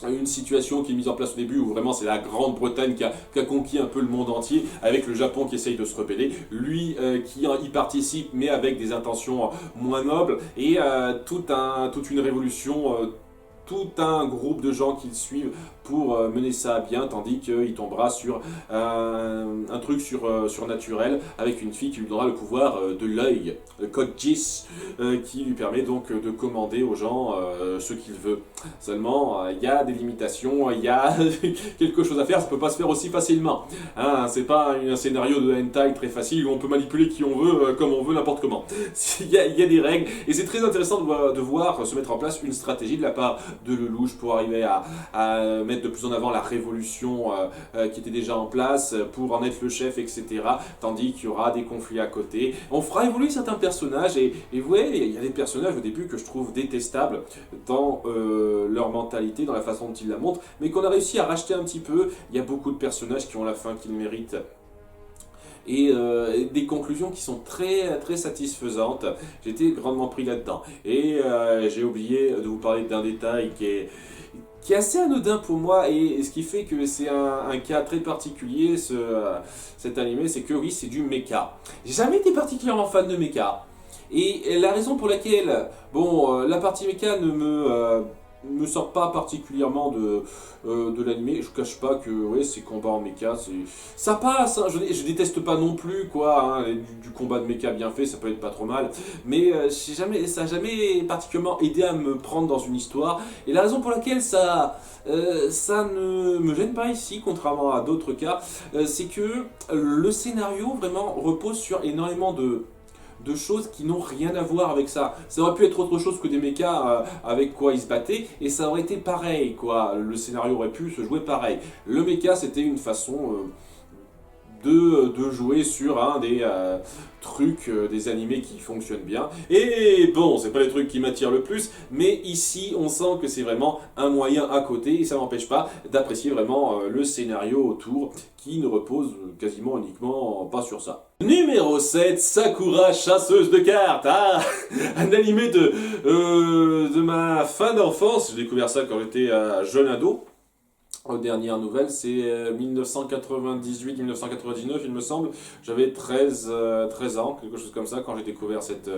une situation qui est mise en place au début où vraiment c'est la Grande-Bretagne qui a conquis un peu le monde entier, avec le Japon qui essaye de se rebeller, lui qui y participe mais avec des intentions moins nobles, et toute une révolution, tout un groupe de gens qui le suivent pour mener ça à bien, tandis qu'il tombera sur un truc surnaturel avec une fille qui lui donnera le pouvoir de l'œil, le code Geass, qui lui permet donc de commander aux gens ce qu'il veut. Seulement, il y a des limitations, il y a quelque chose à faire, ça peut pas se faire aussi facilement. Hein, c'est pas un scénario de hentai très facile où on peut manipuler qui on veut, comme on veut, n'importe comment. Il y a des règles, et c'est très intéressant de voir se mettre en place une stratégie de la part de Lelouch pour arriver à mettre de plus en avant la révolution qui était déjà en place, pour en être le chef, etc. Tandis qu'il y aura des conflits à côté. On fera évoluer certains personnages, et vous voyez, il y a des personnages au début que je trouve détestables dans leur mentalité, dans la façon dont ils la montrent, mais qu'on a réussi à racheter un petit peu. Il y a beaucoup de personnages qui ont la fin qu'ils méritent. Et des conclusions qui sont très, très satisfaisantes. J'étais grandement pris là-dedans. Et j'ai oublié de vous parler d'un détail qui est assez anodin pour moi, et ce qui fait que c'est un cas très particulier, cet animé, c'est que oui, c'est du mecha. J'ai jamais été particulièrement fan de mecha. Et la raison pour laquelle, bon, la partie mecha ne me sort pas particulièrement de l'animé. Je cache pas que ouais, ces combats en mecha, ça passe, hein. Je déteste pas non plus quoi, hein, du combat de mecha bien fait, ça peut être pas trop mal, mais ça n'a jamais particulièrement aidé à me prendre dans une histoire, et la raison pour laquelle ça ne me gêne pas ici, contrairement à d'autres cas, c'est que le scénario vraiment repose sur énormément de choses qui n'ont rien à voir avec ça. Ça aurait pu être autre chose que des mechas avec quoi ils se battaient, et ça aurait été pareil, quoi. Le scénario aurait pu se jouer pareil. Le mecha, c'était une façon de jouer sur un des trucs, des animés qui fonctionnent bien. Et bon, c'est pas les trucs qui m'attirent le plus, mais ici, on sent que c'est vraiment un moyen à côté, et ça m'empêche pas d'apprécier vraiment le scénario autour, qui ne repose quasiment uniquement pas sur ça. Numéro 7, Sakura, chasseuse de cartes. Ah, un animé de ma fin d'enfance. J'ai découvert ça quand j'étais jeune ado. Aux dernières nouvelles, c'est 1998-1999, il me semble. J'avais 13 ans, quelque chose comme ça, quand j'ai découvert cette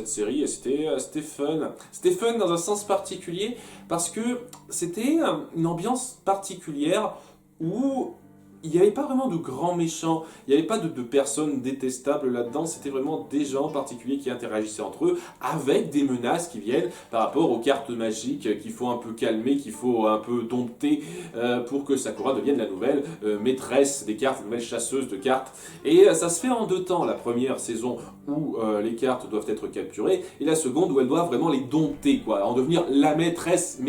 série, et c'était fun. C'était fun dans un sens particulier, parce que c'était une ambiance particulière où il n'y avait pas vraiment de grands méchants, il n'y avait pas de personnes détestables là-dedans, c'était vraiment des gens particuliers qui interagissaient entre eux avec des menaces qui viennent par rapport aux cartes magiques qu'il faut un peu calmer, qu'il faut un peu dompter pour que Sakura devienne la nouvelle maîtresse des cartes, la nouvelle chasseuse de cartes. Et ça se fait en 2 temps, la première saison où les cartes doivent être capturées et la seconde où elle doit vraiment les dompter, quoi, en devenir la maîtresse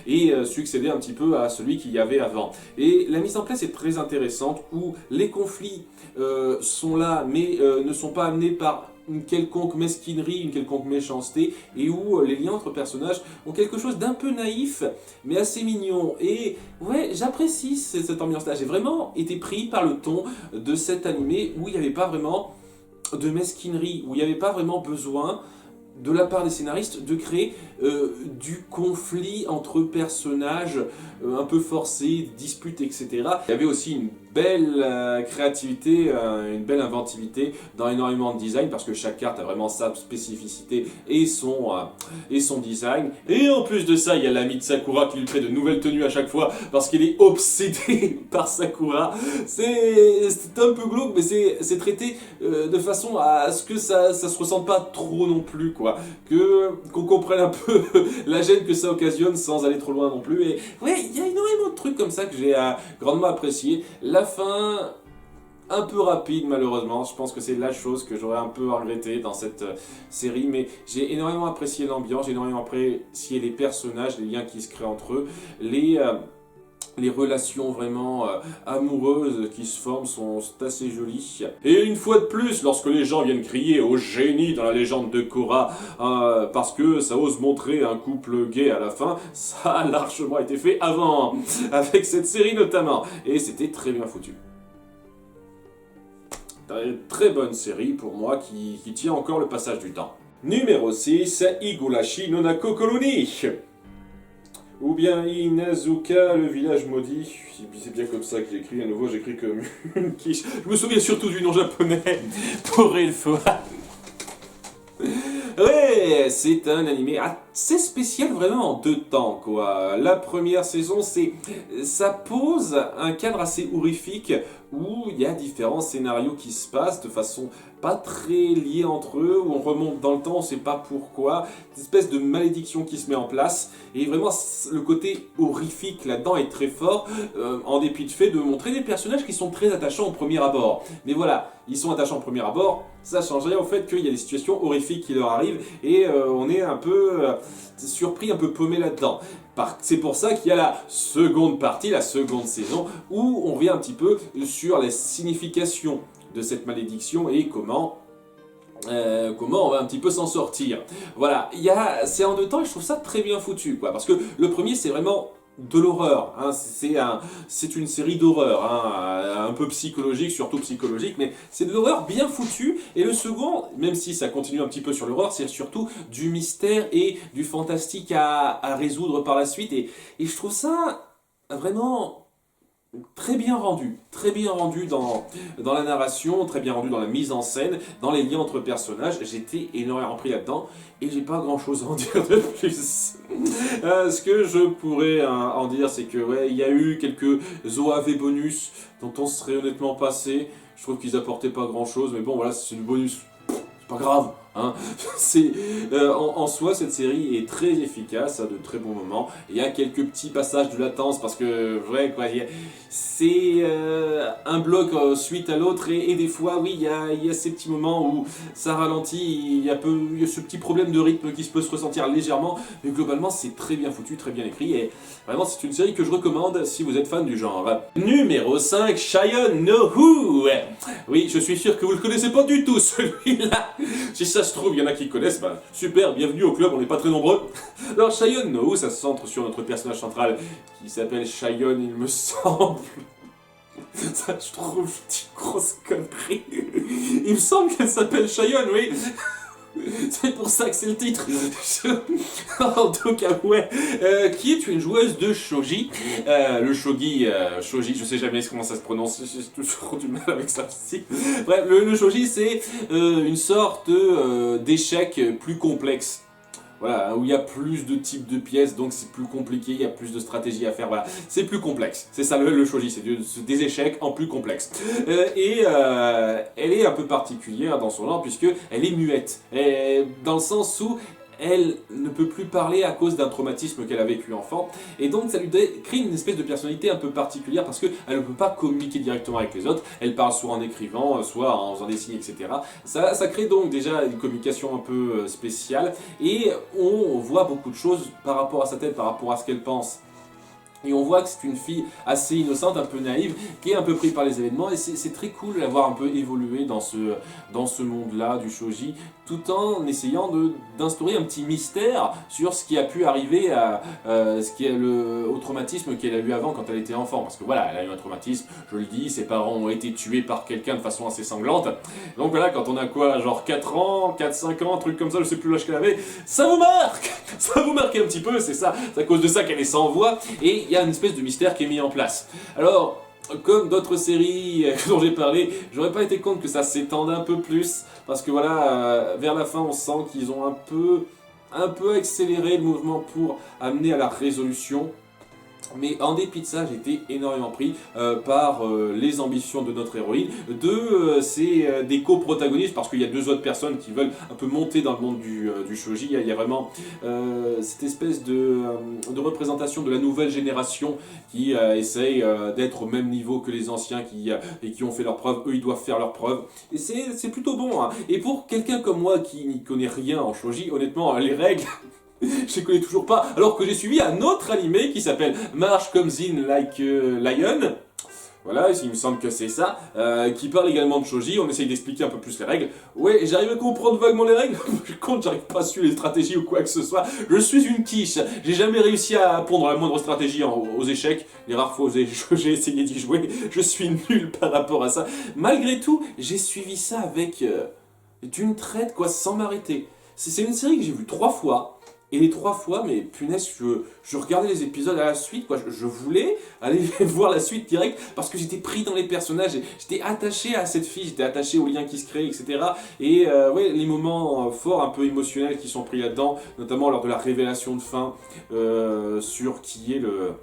et succéder un petit peu à celui qu'il y avait avant. Et la mise en place est très intéressante où les conflits sont là mais ne sont pas amenés par une quelconque mesquinerie, une quelconque méchanceté, et où les liens entre personnages ont quelque chose d'un peu naïf, mais assez mignon. Et ouais, j'apprécie cette ambiance-là. J'ai vraiment été pris par le ton de cet animé où il n'y avait pas vraiment de mesquinerie, où il n'y avait pas vraiment besoin de la part des scénaristes de créer du conflit entre personnages un peu forcés, disputes, etc. Il y avait aussi une belle créativité, une belle inventivité dans énormément de design parce que chaque carte a vraiment sa spécificité et son design. Et en plus de ça, il y a l'ami de Sakura qui lui crée de nouvelles tenues à chaque fois parce qu'il est obsédé par Sakura. C'est un peu glauque, mais c'est traité de façon à ce que ça se ressente pas trop non plus, quoi. Qu'on comprenne un peu la gêne que ça occasionne sans aller trop loin non plus. Et ouais, il y a énormément de trucs comme ça que j'ai grandement apprécié. La fin, un peu rapide malheureusement, je pense que c'est la chose que j'aurais un peu regretté dans cette série, mais j'ai énormément apprécié l'ambiance, j'ai énormément apprécié les personnages, les liens qui se créent entre eux, les relations vraiment amoureuses qui se forment sont assez jolies. Et une fois de plus, lorsque les gens viennent crier au génie dans la légende de Korra, parce que ça ose montrer un couple gay à la fin, ça a largement été fait avant, avec cette série notamment. Et c'était très bien foutu. Très bonne série pour moi qui tient encore le passage du temps. Numéro 6, Higurashi no Nakokoloni. Ou bien Inazuka, le village maudit. C'est bien comme ça que j'écris. À nouveau, j'écris comme une quiche. Je me souviens surtout du nom japonais, pour une fois. Ouais, c'est un animé assez spécial vraiment en 2 temps, quoi. La première saison, ça pose un cadre assez horrifique où il y a différents scénarios qui se passent de façon pas très liée entre eux, où on remonte dans le temps, on sait pas pourquoi, une espèce de malédiction qui se met en place, et vraiment le côté horrifique là-dedans est très fort, en dépit de fait de montrer des personnages qui sont très attachants au premier abord. Mais voilà, ils sont attachants au premier abord, ça change rien au fait qu'il y a des situations horrifiques qui leur arrivent, et on est un peu surpris, un peu paumé là-dedans. C'est pour ça qu'il y a la seconde partie, la seconde saison, où on revient un petit peu sur la signification de cette malédiction et comment on va un petit peu s'en sortir. Voilà, c'est en 2 temps et je trouve ça très bien foutu, quoi. Parce que le premier, c'est vraiment de l'horreur, hein. C'est une série d'horreur, hein, un peu psychologique, surtout psychologique, mais c'est de l'horreur bien foutue. Et le second, même si ça continue un petit peu sur l'horreur, c'est surtout du mystère et du fantastique à résoudre par la suite. Et je trouve ça vraiment très bien rendu dans la narration, très bien rendu dans la mise en scène, dans les liens entre personnages. J'étais énormément pris là-dedans et j'ai pas grand chose à en dire de plus. Ce que je pourrais en dire, c'est que ouais, il y a eu quelques OAV bonus dont on serait honnêtement passé. Je trouve qu'ils apportaient pas grand chose, mais bon voilà, c'est du bonus. C'est pas grave, hein. En soi, cette série est très efficace, à de très bons moments. Il y a quelques petits passages de latence parce que, ouais, quoi, c'est un bloc suite à l'autre et des fois, oui, il y a ces petits moments où ça ralentit, il y a ce petit problème de rythme qui peut se ressentir légèrement, mais globalement, c'est très bien foutu, très bien écrit et vraiment, c'est une série que je recommande si vous êtes fan du genre. Numéro 5, Shion no Who. Oui, je suis sûr que vous le connaissez pas du tout, celui-là. Si ça se trouve, il y en a qui connaissent, bah super, bienvenue au club, on n'est pas très nombreux. Alors, Shion no Who, ça se centre sur notre personnage central qui s'appelle Shion, il me semble. Ça, je trouve une grosse connerie. Il me semble qu'elle s'appelle Shion, oui. C'est pour ça que c'est le titre. En tout cas, ouais. Qui est une joueuse de shogi. Le shogi, je sais jamais comment ça se prononce. J'ai toujours du mal avec ça aussi. Bref, le shogi, c'est une sorte d'échec plus complexe. voilà, où il y a plus de types de pièces, donc c'est plus compliqué, il y a plus de stratégies à faire, voilà, c'est plus complexe. C'est ça le shogi, c'est des échecs en plus complexe. Elle est un peu particulière dans son genre, puisque elle est muette, et dans le sens où elle ne peut plus parler à cause d'un traumatisme qu'elle a vécu enfant, et donc ça lui crée une espèce de personnalité un peu particulière parce qu'elle ne peut pas communiquer directement avec les autres, elle parle soit en écrivant, soit en faisant des signes, etc. Ça crée donc déjà une communication un peu spéciale, et on voit beaucoup de choses par rapport à sa tête, par rapport à ce qu'elle pense. Et on voit que c'est une fille assez innocente, un peu naïve, qui est un peu prise par les événements, et c'est très cool de la voir un peu évoluer dans ce monde-là du shogi, tout en essayant d'instaurer un petit mystère sur ce qui a pu arriver au traumatisme qu'elle a eu avant quand elle était enfant. Parce que voilà, elle a eu un traumatisme, je le dis, ses parents ont été tués par quelqu'un de façon assez sanglante. Donc voilà, quand on a quoi, genre 4 ans, 4-5 ans, un truc comme ça, je sais plus l'âge qu'elle avait, ça vous marque. Ça vous marque un petit peu, c'est ça. C'est à cause de ça qu'elle est sans voix, et il y a une espèce de mystère qui est mis en place. Alors, comme d'autres séries dont j'ai parlé, j'aurais pas été contre que ça s'étende un peu plus, parce que voilà, vers la fin on sent qu'ils ont un peu accéléré le mouvement pour amener à la résolution. Mais en dépit de ça, j'ai été énormément pris par les ambitions de notre héroïne, des coprotagonistes, parce qu'il y a 2 autres personnes qui veulent un peu monter dans le monde du shogi. Il y a vraiment cette espèce de représentation de la nouvelle génération qui essaye d'être au même niveau que les anciens et qui ont fait leurs preuves. Eux, ils doivent faire leurs preuves. Et c'est plutôt bon, hein. Et pour quelqu'un comme moi qui n'y connaît rien en shogi, honnêtement, les règles... je les connais toujours pas, alors que j'ai suivi un autre animé qui s'appelle March Comes In Like a Lion. Voilà, il me semble que c'est ça, qui parle également de shogi. On essaye d'expliquer un peu plus les règles. Ouais, j'arrive à comprendre vaguement les règles. Je compte, j'arrive pas à suivre les stratégies ou quoi que ce soit. Je suis une quiche. J'ai jamais réussi à pondre la moindre stratégie aux échecs. Les rares fois où j'ai essayé d'y jouer, je suis nul par rapport à ça. Malgré tout, j'ai suivi ça avec d'une traite, quoi, sans m'arrêter. C'est une série que j'ai vue 3 fois. Et les 3 fois, mais punaise, je regardais les épisodes à la suite, quoi. Je voulais aller voir la suite direct parce que j'étais pris dans les personnages, j'étais attaché à cette fille, j'étais attaché aux liens qui se créent, etc. Et ouais, les moments forts, un peu émotionnels qui sont pris là-dedans, notamment lors de la révélation de fin sur qui est le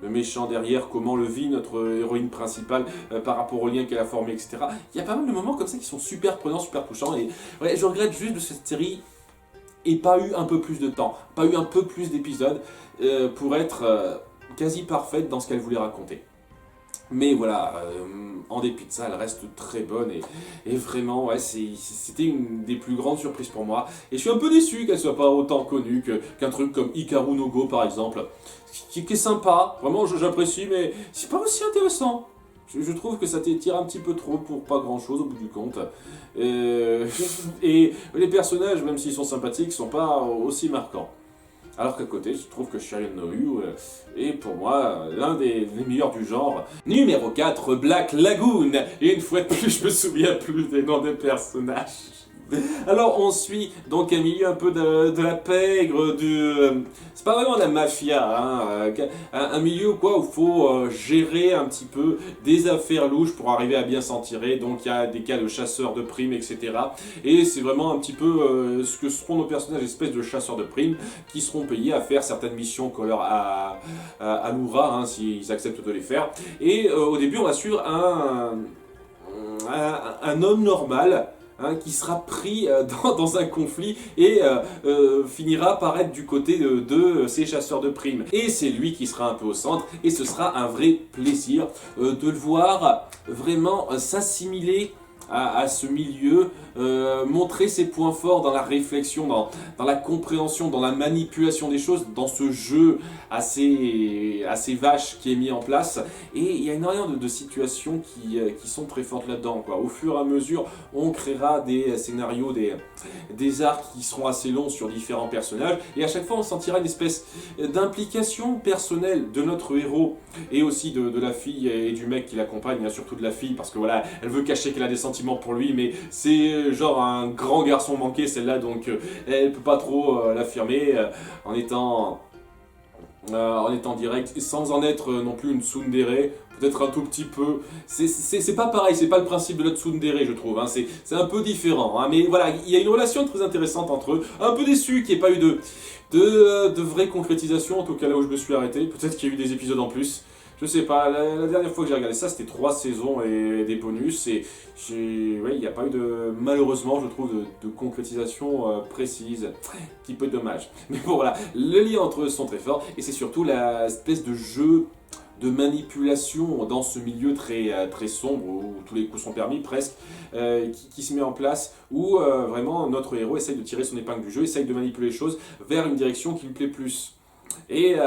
méchant derrière, comment le vit notre héroïne principale par rapport aux liens qu'elle a formés, etc. Il y a pas mal de moments comme ça qui sont super prenants, super touchants. Et ouais, je regrette juste de cette série et pas eu un peu plus de temps, pas eu un peu plus d'épisodes pour être quasi parfaite dans ce qu'elle voulait raconter. Mais voilà, en dépit de ça, elle reste très bonne et vraiment, ouais, c'était une des plus grandes surprises pour moi. Et je suis un peu déçu qu'elle soit pas autant connue qu'un truc comme Hikaru no Go par exemple, qui est sympa, vraiment j'apprécie, mais c'est pas aussi intéressant. Je trouve que ça t'étire un petit peu trop pour pas grand chose au bout du compte. Et les personnages, même s'ils sont sympathiques, sont pas aussi marquants. Alors qu'à côté, je trouve que Shiren no Yu est pour moi l'un des meilleurs du genre. Numéro 4, Black Lagoon. Et une fois de plus, je me souviens plus des noms des personnages. Alors on suit donc un milieu un peu de la pègre, c'est pas vraiment de la mafia, hein, un milieu quoi, où il faut gérer un petit peu des affaires louches pour arriver à bien s'en tirer. Donc il y a des cas de chasseurs de primes, etc. Et c'est vraiment un petit peu ce que seront nos personnages, espèces de chasseurs de primes qui seront payés à faire certaines missions qu'on leur à Loura, hein, s'ils acceptent de les faire. Et au début on va suivre un homme normal, hein, qui sera pris dans un conflit et finira par être du côté de ces chasseurs de primes. Et c'est lui qui sera un peu au centre, et ce sera un vrai plaisir de le voir vraiment s'assimiler à ce milieu, montrer ses points forts dans la réflexion, dans la compréhension, dans la manipulation des choses, dans ce jeu assez vache qui est mis en place. Et il y a énormément de situations qui sont très fortes là-dedans, quoi. Au fur et à mesure, on créera des scénarios, des arcs qui seront assez longs sur différents personnages, et à chaque fois on sentira une espèce d'implication personnelle de notre héros, et aussi de la fille et du mec qui l'accompagne, hein, surtout de la fille, parce que voilà, elle veut cacher qu'elle a des sentiments pour lui, mais c'est genre un grand garçon manqué celle-là, donc elle peut pas trop l'affirmer en étant direct, sans en être non plus une tsundere, peut-être un tout petit peu. C'est pas pareil, c'est pas le principe de la tsundere, je trouve. Hein. C'est un peu différent. Hein. Mais voilà, il y a une relation très intéressante entre eux. Un peu déçu qu'il n'y ait pas eu de vraie concrétisation, en tout cas là où je me suis arrêté. Peut-être qu'il y a eu des épisodes en plus. Je sais pas, la dernière fois que j'ai regardé ça, c'était 3 saisons et des bonus. Et ouais, il n'y a pas eu malheureusement, je trouve, de concrétisation précise. Petit peu dommage. Mais bon, voilà, les liens entre eux sont très forts. Et c'est surtout la espèce de jeu de manipulation dans ce milieu très sombre où tous les coups sont permis presque, qui se met en place, où vraiment notre héros essaye de tirer son épingle du jeu, essaye de manipuler les choses vers une direction qui lui plaît plus. Et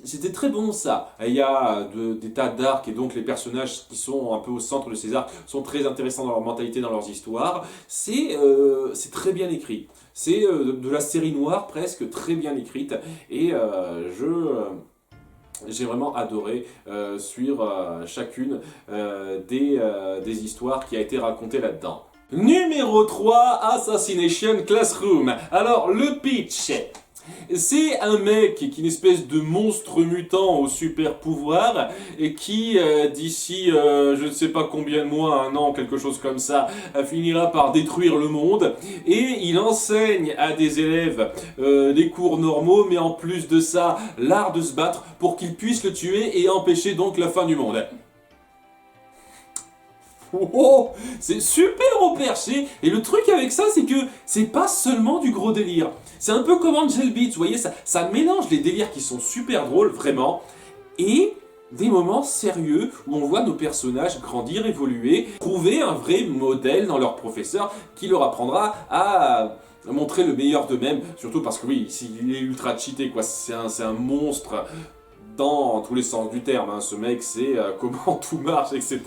c'était très bon ça. Il y a des tas d'arcs et donc les personnages qui sont un peu au centre de ces arcs sont très intéressants dans leur mentalité, dans leurs histoires. C'est très bien écrit. C'est de la série noire presque, très bien écrite. Et j'ai vraiment adoré suivre chacune des histoires qui a été racontée là-dedans. Numéro 3, Assassination Classroom. Alors, le pitch. C'est un mec qui est une espèce de monstre mutant au super pouvoir et qui, d'ici je ne sais pas combien de mois, un an, quelque chose comme ça, finira par détruire le monde. Et il enseigne à des élèves des cours normaux, mais en plus de ça, l'art de se battre pour qu'ils puissent le tuer et empêcher donc la fin du monde. Oh, c'est super au perché. Et le truc avec ça, c'est que c'est pas seulement du gros délire. C'est un peu comme Angel Beats, vous voyez, ça mélange les délires qui sont super drôles, vraiment, et des moments sérieux où on voit nos personnages grandir, évoluer, trouver un vrai modèle dans leur professeur qui leur apprendra à montrer le meilleur d'eux-mêmes. Surtout parce que oui, il est ultra cheaté, quoi. C'est un monstre dans tous les sens du terme, hein. Ce mec sait comment tout marche, etc.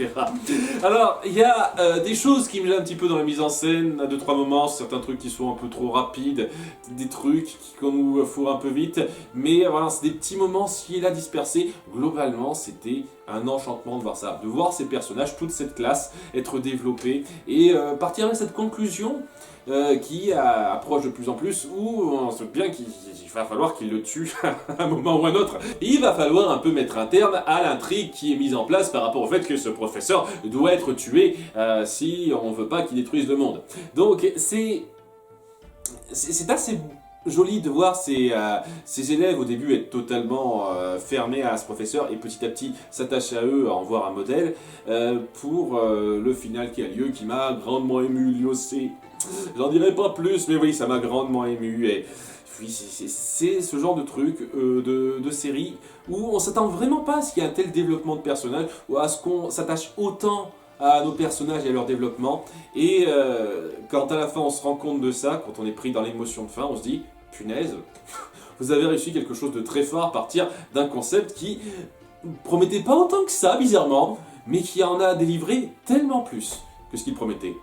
Alors, il y a des choses qui me gênent un petit peu dans la mise en scène, à 2-3 moments, certains trucs qui sont un peu trop rapides, des trucs qui nous fourrent un peu vite, mais voilà, c'est des petits moments ci et là dispersés. Globalement, c'était un enchantement de voir ça, de voir ces personnages, toute cette classe, être développée, et partir avec cette conclusion qui approche de plus en plus, où on se doute bien qu'il va falloir qu'il le tue à un moment ou à un autre. Il va falloir un peu mettre un terme à l'intrigue qui est mise en place par rapport au fait que ce professeur doit être tué si on ne veut pas qu'il détruise le monde. Donc c'est assez joli de voir ces élèves au début être totalement fermés à ce professeur et petit à petit s'attacher à eux, à en voir un modèle pour le final qui a lieu, qui m'a grandement ému lui aussi. J'en dirai pas plus, mais oui, ça m'a grandement ému. Et oui, c'est ce genre de truc, de série, où on s'attend vraiment pas à ce qu'il y ait un tel développement de personnages, ou à ce qu'on s'attache autant à nos personnages et à leur développement. Et quand à la fin on se rend compte de ça, quand on est pris dans l'émotion de fin, on se dit, punaise, vous avez réussi quelque chose de très fort à partir d'un concept qui promettait pas autant que ça, bizarrement, mais qui en a délivré tellement plus que ce qu'il promettait.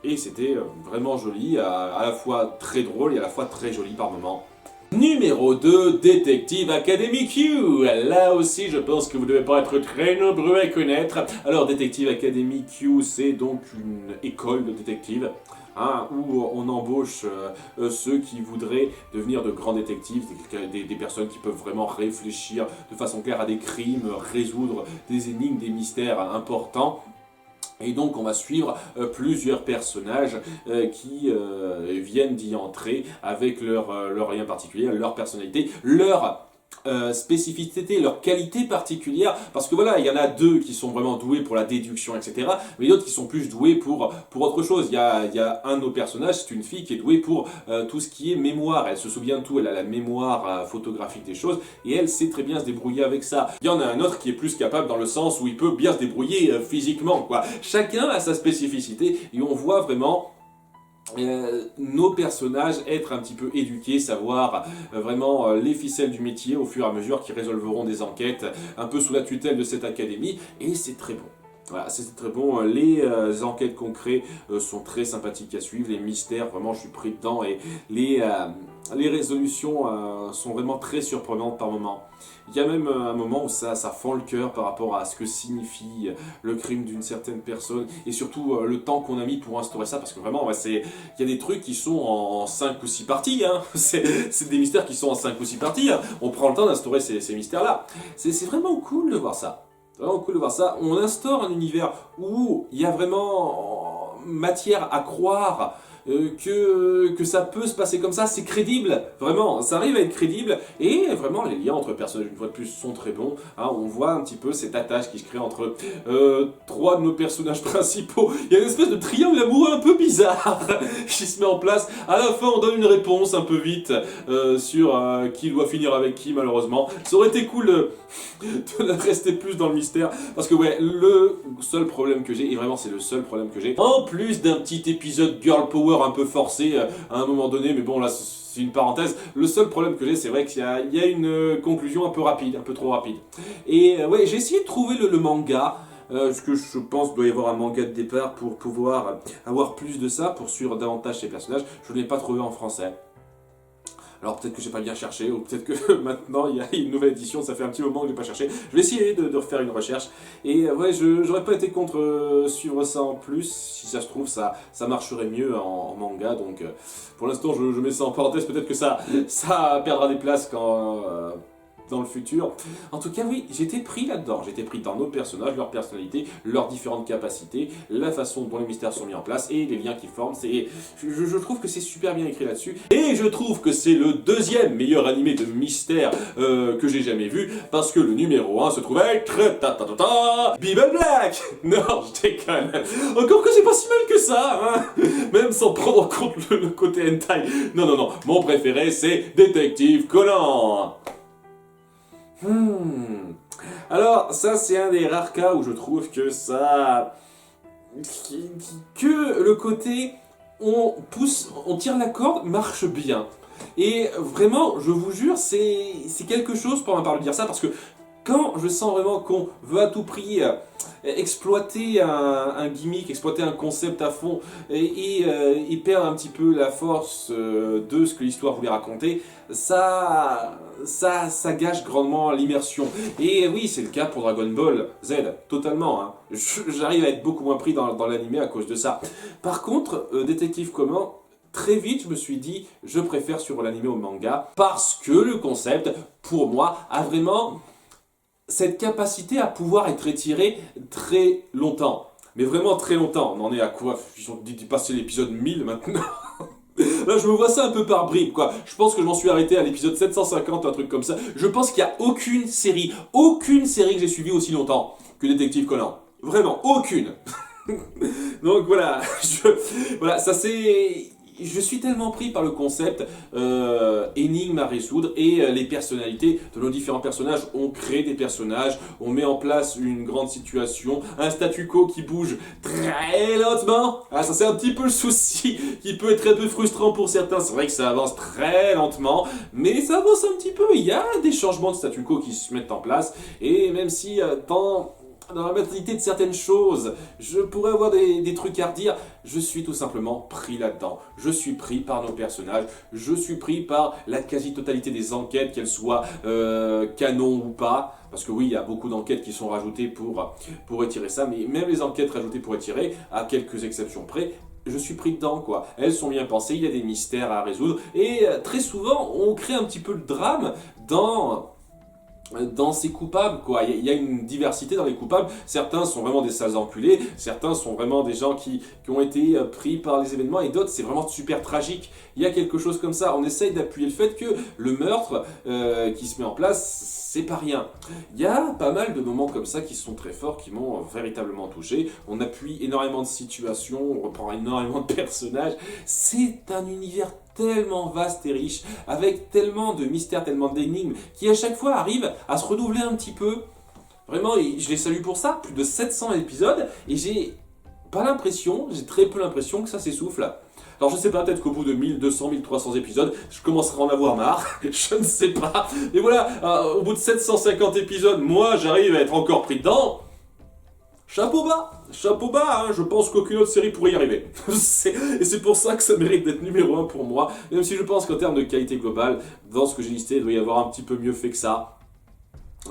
Et c'était vraiment joli, à la fois très drôle et à la fois très joli par moments. Numéro 2, Detective Academy Q. Là aussi, je pense que vous ne devez pas être très nombreux à connaître. Alors, Detective Academy Q, c'est donc une école de détectives. Hein, où on embauche ceux qui voudraient devenir de grands détectives, des personnes qui peuvent vraiment réfléchir de façon claire à des crimes, résoudre des énigmes, des mystères importants. Et donc on va suivre plusieurs personnages qui viennent d'y entrer avec leur lien particulier, leur personnalité, leur spécificité, leur qualité particulière, parce que voilà, il y en a deux qui sont vraiment doués pour la déduction, etc., mais d'autres qui sont plus doués pour autre chose. Il y a un de nos personnages, c'est une fille qui est douée pour tout ce qui est mémoire, elle se souvient de tout, elle a la mémoire photographique des choses, et elle sait très bien se débrouiller avec ça. Il y en a un autre qui est plus capable dans le sens où il peut bien se débrouiller physiquement, quoi. Chacun a sa spécificité, et on voit vraiment nos personnages être un petit peu éduqués, savoir vraiment les ficelles du métier au fur et à mesure qu'ils résolveront des enquêtes un peu sous la tutelle de cette académie, et c'est très bon. Voilà, c'est très bon, les enquêtes qu'on crée sont très sympathiques à suivre, les mystères, vraiment je suis pris dedans, et les résolutions sont vraiment très surprenantes par moments. Il y a même un moment où ça fend le cœur par rapport à ce que signifie le crime d'une certaine personne, et surtout le temps qu'on a mis pour instaurer ça, parce que vraiment, il y a des trucs qui sont en 5 ou 6 parties, hein. C'est des mystères qui sont en 5 ou 6 parties, hein. On prend le temps d'instaurer ces mystères-là. C'est vraiment cool de voir ça. C'est vraiment cool de voir ça. On instaure un univers où il y a vraiment matière à croire que ça peut se passer comme ça, c'est crédible, vraiment, ça arrive à être crédible, et vraiment les liens entre personnages, une fois de plus, sont très bons, hein, on voit un petit peu cette attache qui se crée entre trois de nos personnages principaux, il y a une espèce de triangle amoureux un peu bizarre qui se met en place, à la fin on donne une réponse un peu vite sur qui doit finir avec qui malheureusement, ça aurait été cool de rester plus dans le mystère, parce que ouais, le seul problème que j'ai, et vraiment c'est le seul problème que j'ai, en plus d'un petit épisode girl power un peu forcé à un moment donné, mais bon là c'est une parenthèse, le seul problème que j'ai c'est vrai qu'il y a une conclusion un peu rapide, un peu trop rapide. Et ouais, j'ai essayé de trouver le manga, parce que je pense qu'il doit y avoir un manga de départ pour pouvoir avoir plus de ça, pour suivre davantage ces personnages, je ne l'ai pas trouvé en français. Alors peut-être que j'ai pas bien cherché, ou peut-être que maintenant il y a une nouvelle édition, ça fait un petit moment que j'ai pas cherché. Je vais essayer de refaire une recherche. Et ouais, j'aurais pas été contre suivre ça en plus. Si ça se trouve, ça marcherait mieux en manga. Donc pour l'instant, je mets ça en parenthèse. Peut-être que ça perdra des places quand... dans le futur. En tout cas, oui, j'étais pris là-dedans. J'étais pris dans nos personnages, leurs personnalités, leurs différentes capacités, la façon dont les mystères sont mis en place et les liens qu'ils forment. Je trouve que c'est super bien écrit là-dessus. Et je trouve que c'est le deuxième meilleur animé de mystère que j'ai jamais vu, parce que le numéro 1 se trouve être... Bible Black. Non, je déconne. Encore que c'est pas si mal que ça, hein. Même sans prendre en compte le côté hentai. Non, non, non. Mon préféré, c'est Détective Conan. Alors, ça c'est un des rares cas où je trouve que ça... que le côté on pousse, on tire la corde marche bien. Et vraiment, je vous jure, c'est quelque chose pour ma part de dire ça, parce que quand je sens vraiment qu'on veut à tout prix exploiter un gimmick, exploiter un concept à fond et perdre un petit peu la force de ce que l'histoire voulait raconter, ça gâche grandement l'immersion. Et oui, c'est le cas pour Dragon Ball Z, totalement. Hein. J'arrive à être beaucoup moins pris dans l'anime à cause de ça. Par contre, Détective Conan, très vite, je me suis dit, je préfère suivre l'anime au manga, parce que le concept, pour moi, a vraiment cette capacité à pouvoir être étiré très longtemps. Mais vraiment très longtemps. On en est à quoi? Ils ont dit de passer l'épisode 1000 maintenant. Là, je me vois ça un peu par bribes, quoi. Je pense que je m'en suis arrêté à l'épisode 750, un truc comme ça. Je pense qu'il n'y a aucune série que j'ai suivie aussi longtemps que Détective Conan. Vraiment, aucune. Donc voilà, voilà, ça c'est... Je suis tellement pris par le concept énigme à résoudre et les personnalités de nos différents personnages. On crée des personnages, on met en place une grande situation, un statu quo qui bouge très lentement. Ah, ça c'est un petit peu le souci qui peut être un peu frustrant pour certains. C'est vrai que ça avance très lentement, mais ça avance un petit peu. Il y a des changements de statu quo qui se mettent en place et même si dans la mentalité de certaines choses, je pourrais avoir des trucs à redire, je suis tout simplement pris là-dedans. Je suis pris par nos personnages, je suis pris par la quasi-totalité des enquêtes, qu'elles soient canon ou pas. Parce que oui, il y a beaucoup d'enquêtes qui sont rajoutées pour étirer ça, mais même les enquêtes rajoutées pour étirer, à quelques exceptions près, je suis pris dedans, quoi. Elles sont bien pensées, il y a des mystères à résoudre, et très souvent, on crée un petit peu le drame dans ces coupables, quoi. Il y a une diversité dans les coupables. Certains sont vraiment des sales enculés, certains sont vraiment des gens qui ont été pris par les événements, et d'autres c'est vraiment super tragique. Il y a quelque chose comme ça. On essaye d'appuyer le fait que le meurtre qui se met en place, c'est pas rien. Il y a pas mal de moments comme ça qui sont très forts, qui m'ont véritablement touché. On appuie énormément de situations, on reprend énormément de personnages. C'est un univers tellement vaste et riche, avec tellement de mystères, tellement d'énigmes, qui à chaque fois arrivent à se renouveler un petit peu. Vraiment, je les salue pour ça, plus de 700 épisodes, et j'ai pas l'impression, j'ai très peu l'impression que ça s'essouffle. Alors je sais pas, peut-être qu'au bout de 1200, 1300 épisodes, je commencerai à en avoir marre, je ne sais pas. Et voilà, au bout de 750 épisodes, moi j'arrive à être encore pris dedans. Chapeau bas, hein, je pense qu'aucune autre série pourrait y arriver. Et c'est pour ça que ça mérite d'être numéro 1 pour moi, même si je pense qu'en termes de qualité globale, dans ce que j'ai listé, il doit y avoir un petit peu mieux fait que ça.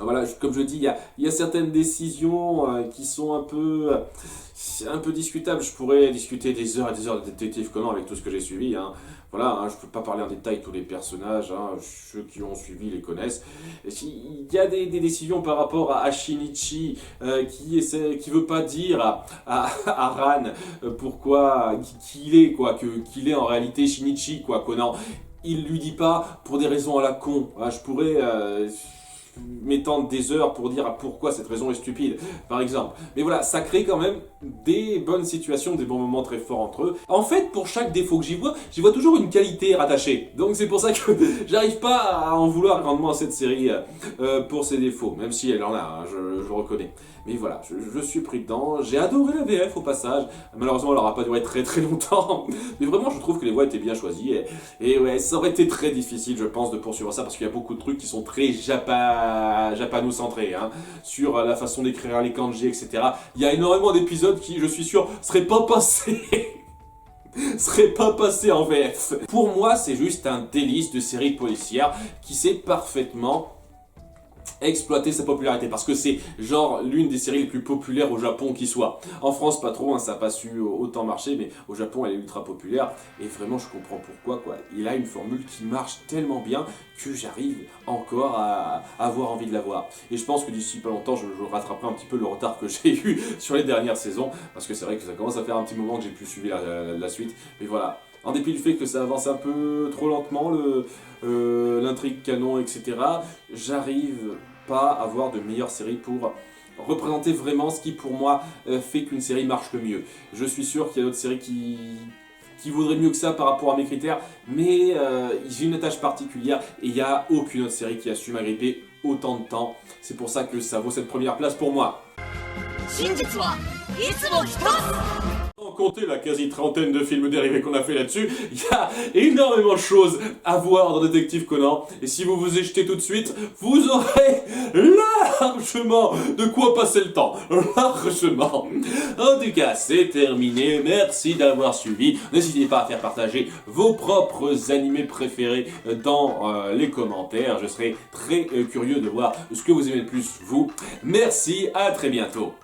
Voilà, comme je dis, il y a certaines décisions qui sont un peu discutables. Je pourrais discuter des heures et des heures de Détective Conan avec tout ce que j'ai suivi, hein. Voilà, hein, je ne peux pas parler en détail de tous les personnages, hein, ceux qui ont suivi les connaissent. Il y a des décisions par rapport à Shinichi qui veut pas dire à Ran pourquoi qu'il est quoi, qu'il est en réalité Shinichi quoi, Conan. Il lui dit pas pour des raisons à la con. Ah, je pourrais m'étendre des heures pour dire pourquoi cette raison est stupide, par exemple. Mais voilà, ça crée quand même des bonnes situations, des bons moments très forts entre eux. En fait, pour chaque défaut que j'y vois toujours une qualité rattachée. Donc c'est pour ça que j'arrive pas à en vouloir grandement à cette série pour ses défauts, même si elle en a, hein, je reconnais. Mais voilà, je suis pris dedans. J'ai adoré la VF au passage. Malheureusement, elle n'aura pas duré très très longtemps. Mais vraiment, je trouve que les voix étaient bien choisies. Et ouais, ça aurait été très difficile, je pense, de poursuivre ça parce qu'il y a beaucoup de trucs qui sont très japano-centrés, hein, sur la façon d'écrire les kanji, etc. Il y a énormément d'épisodes qui, je suis sûr, seraient pas passés. Serait pas passé en VF. Pour moi, c'est juste un délice de série policière qui sait parfaitement exploiter sa popularité parce que c'est genre l'une des séries les plus populaires au Japon qui soit. En France pas trop, hein, ça n'a pas su autant marcher, mais au Japon elle est ultra populaire et vraiment je comprends pourquoi quoi. Il a une formule qui marche tellement bien que j'arrive encore à avoir envie de la voir. Et je pense que d'ici pas longtemps je rattraperai un petit peu le retard que j'ai eu sur les dernières saisons parce que c'est vrai que ça commence à faire un petit moment que j'ai pu suivre la suite. Mais voilà. En dépit du fait que ça avance un peu trop lentement, l'intrigue canon, etc., j'arrive pas à voir de meilleure série pour représenter vraiment ce qui, pour moi, fait qu'une série marche le mieux. Je suis sûr qu'il y a d'autres séries qui vaudraient mieux que ça par rapport à mes critères, mais j'ai une attache particulière et il n'y a aucune autre série qui a su m'agripper autant de temps. C'est pour ça que ça vaut cette première place pour moi. Sans compter la quasi-trentaine de films dérivés qu'on a fait là-dessus, il y a énormément de choses à voir dans Détective Conan. Et si vous vous y jetez tout de suite, vous aurez largement de quoi passer le temps. Largement. En tout cas, c'est terminé. Merci d'avoir suivi. N'hésitez pas à faire partager vos propres animés préférés dans les commentaires. Je serai très curieux de voir ce que vous aimez le plus, vous. Merci, à très bientôt.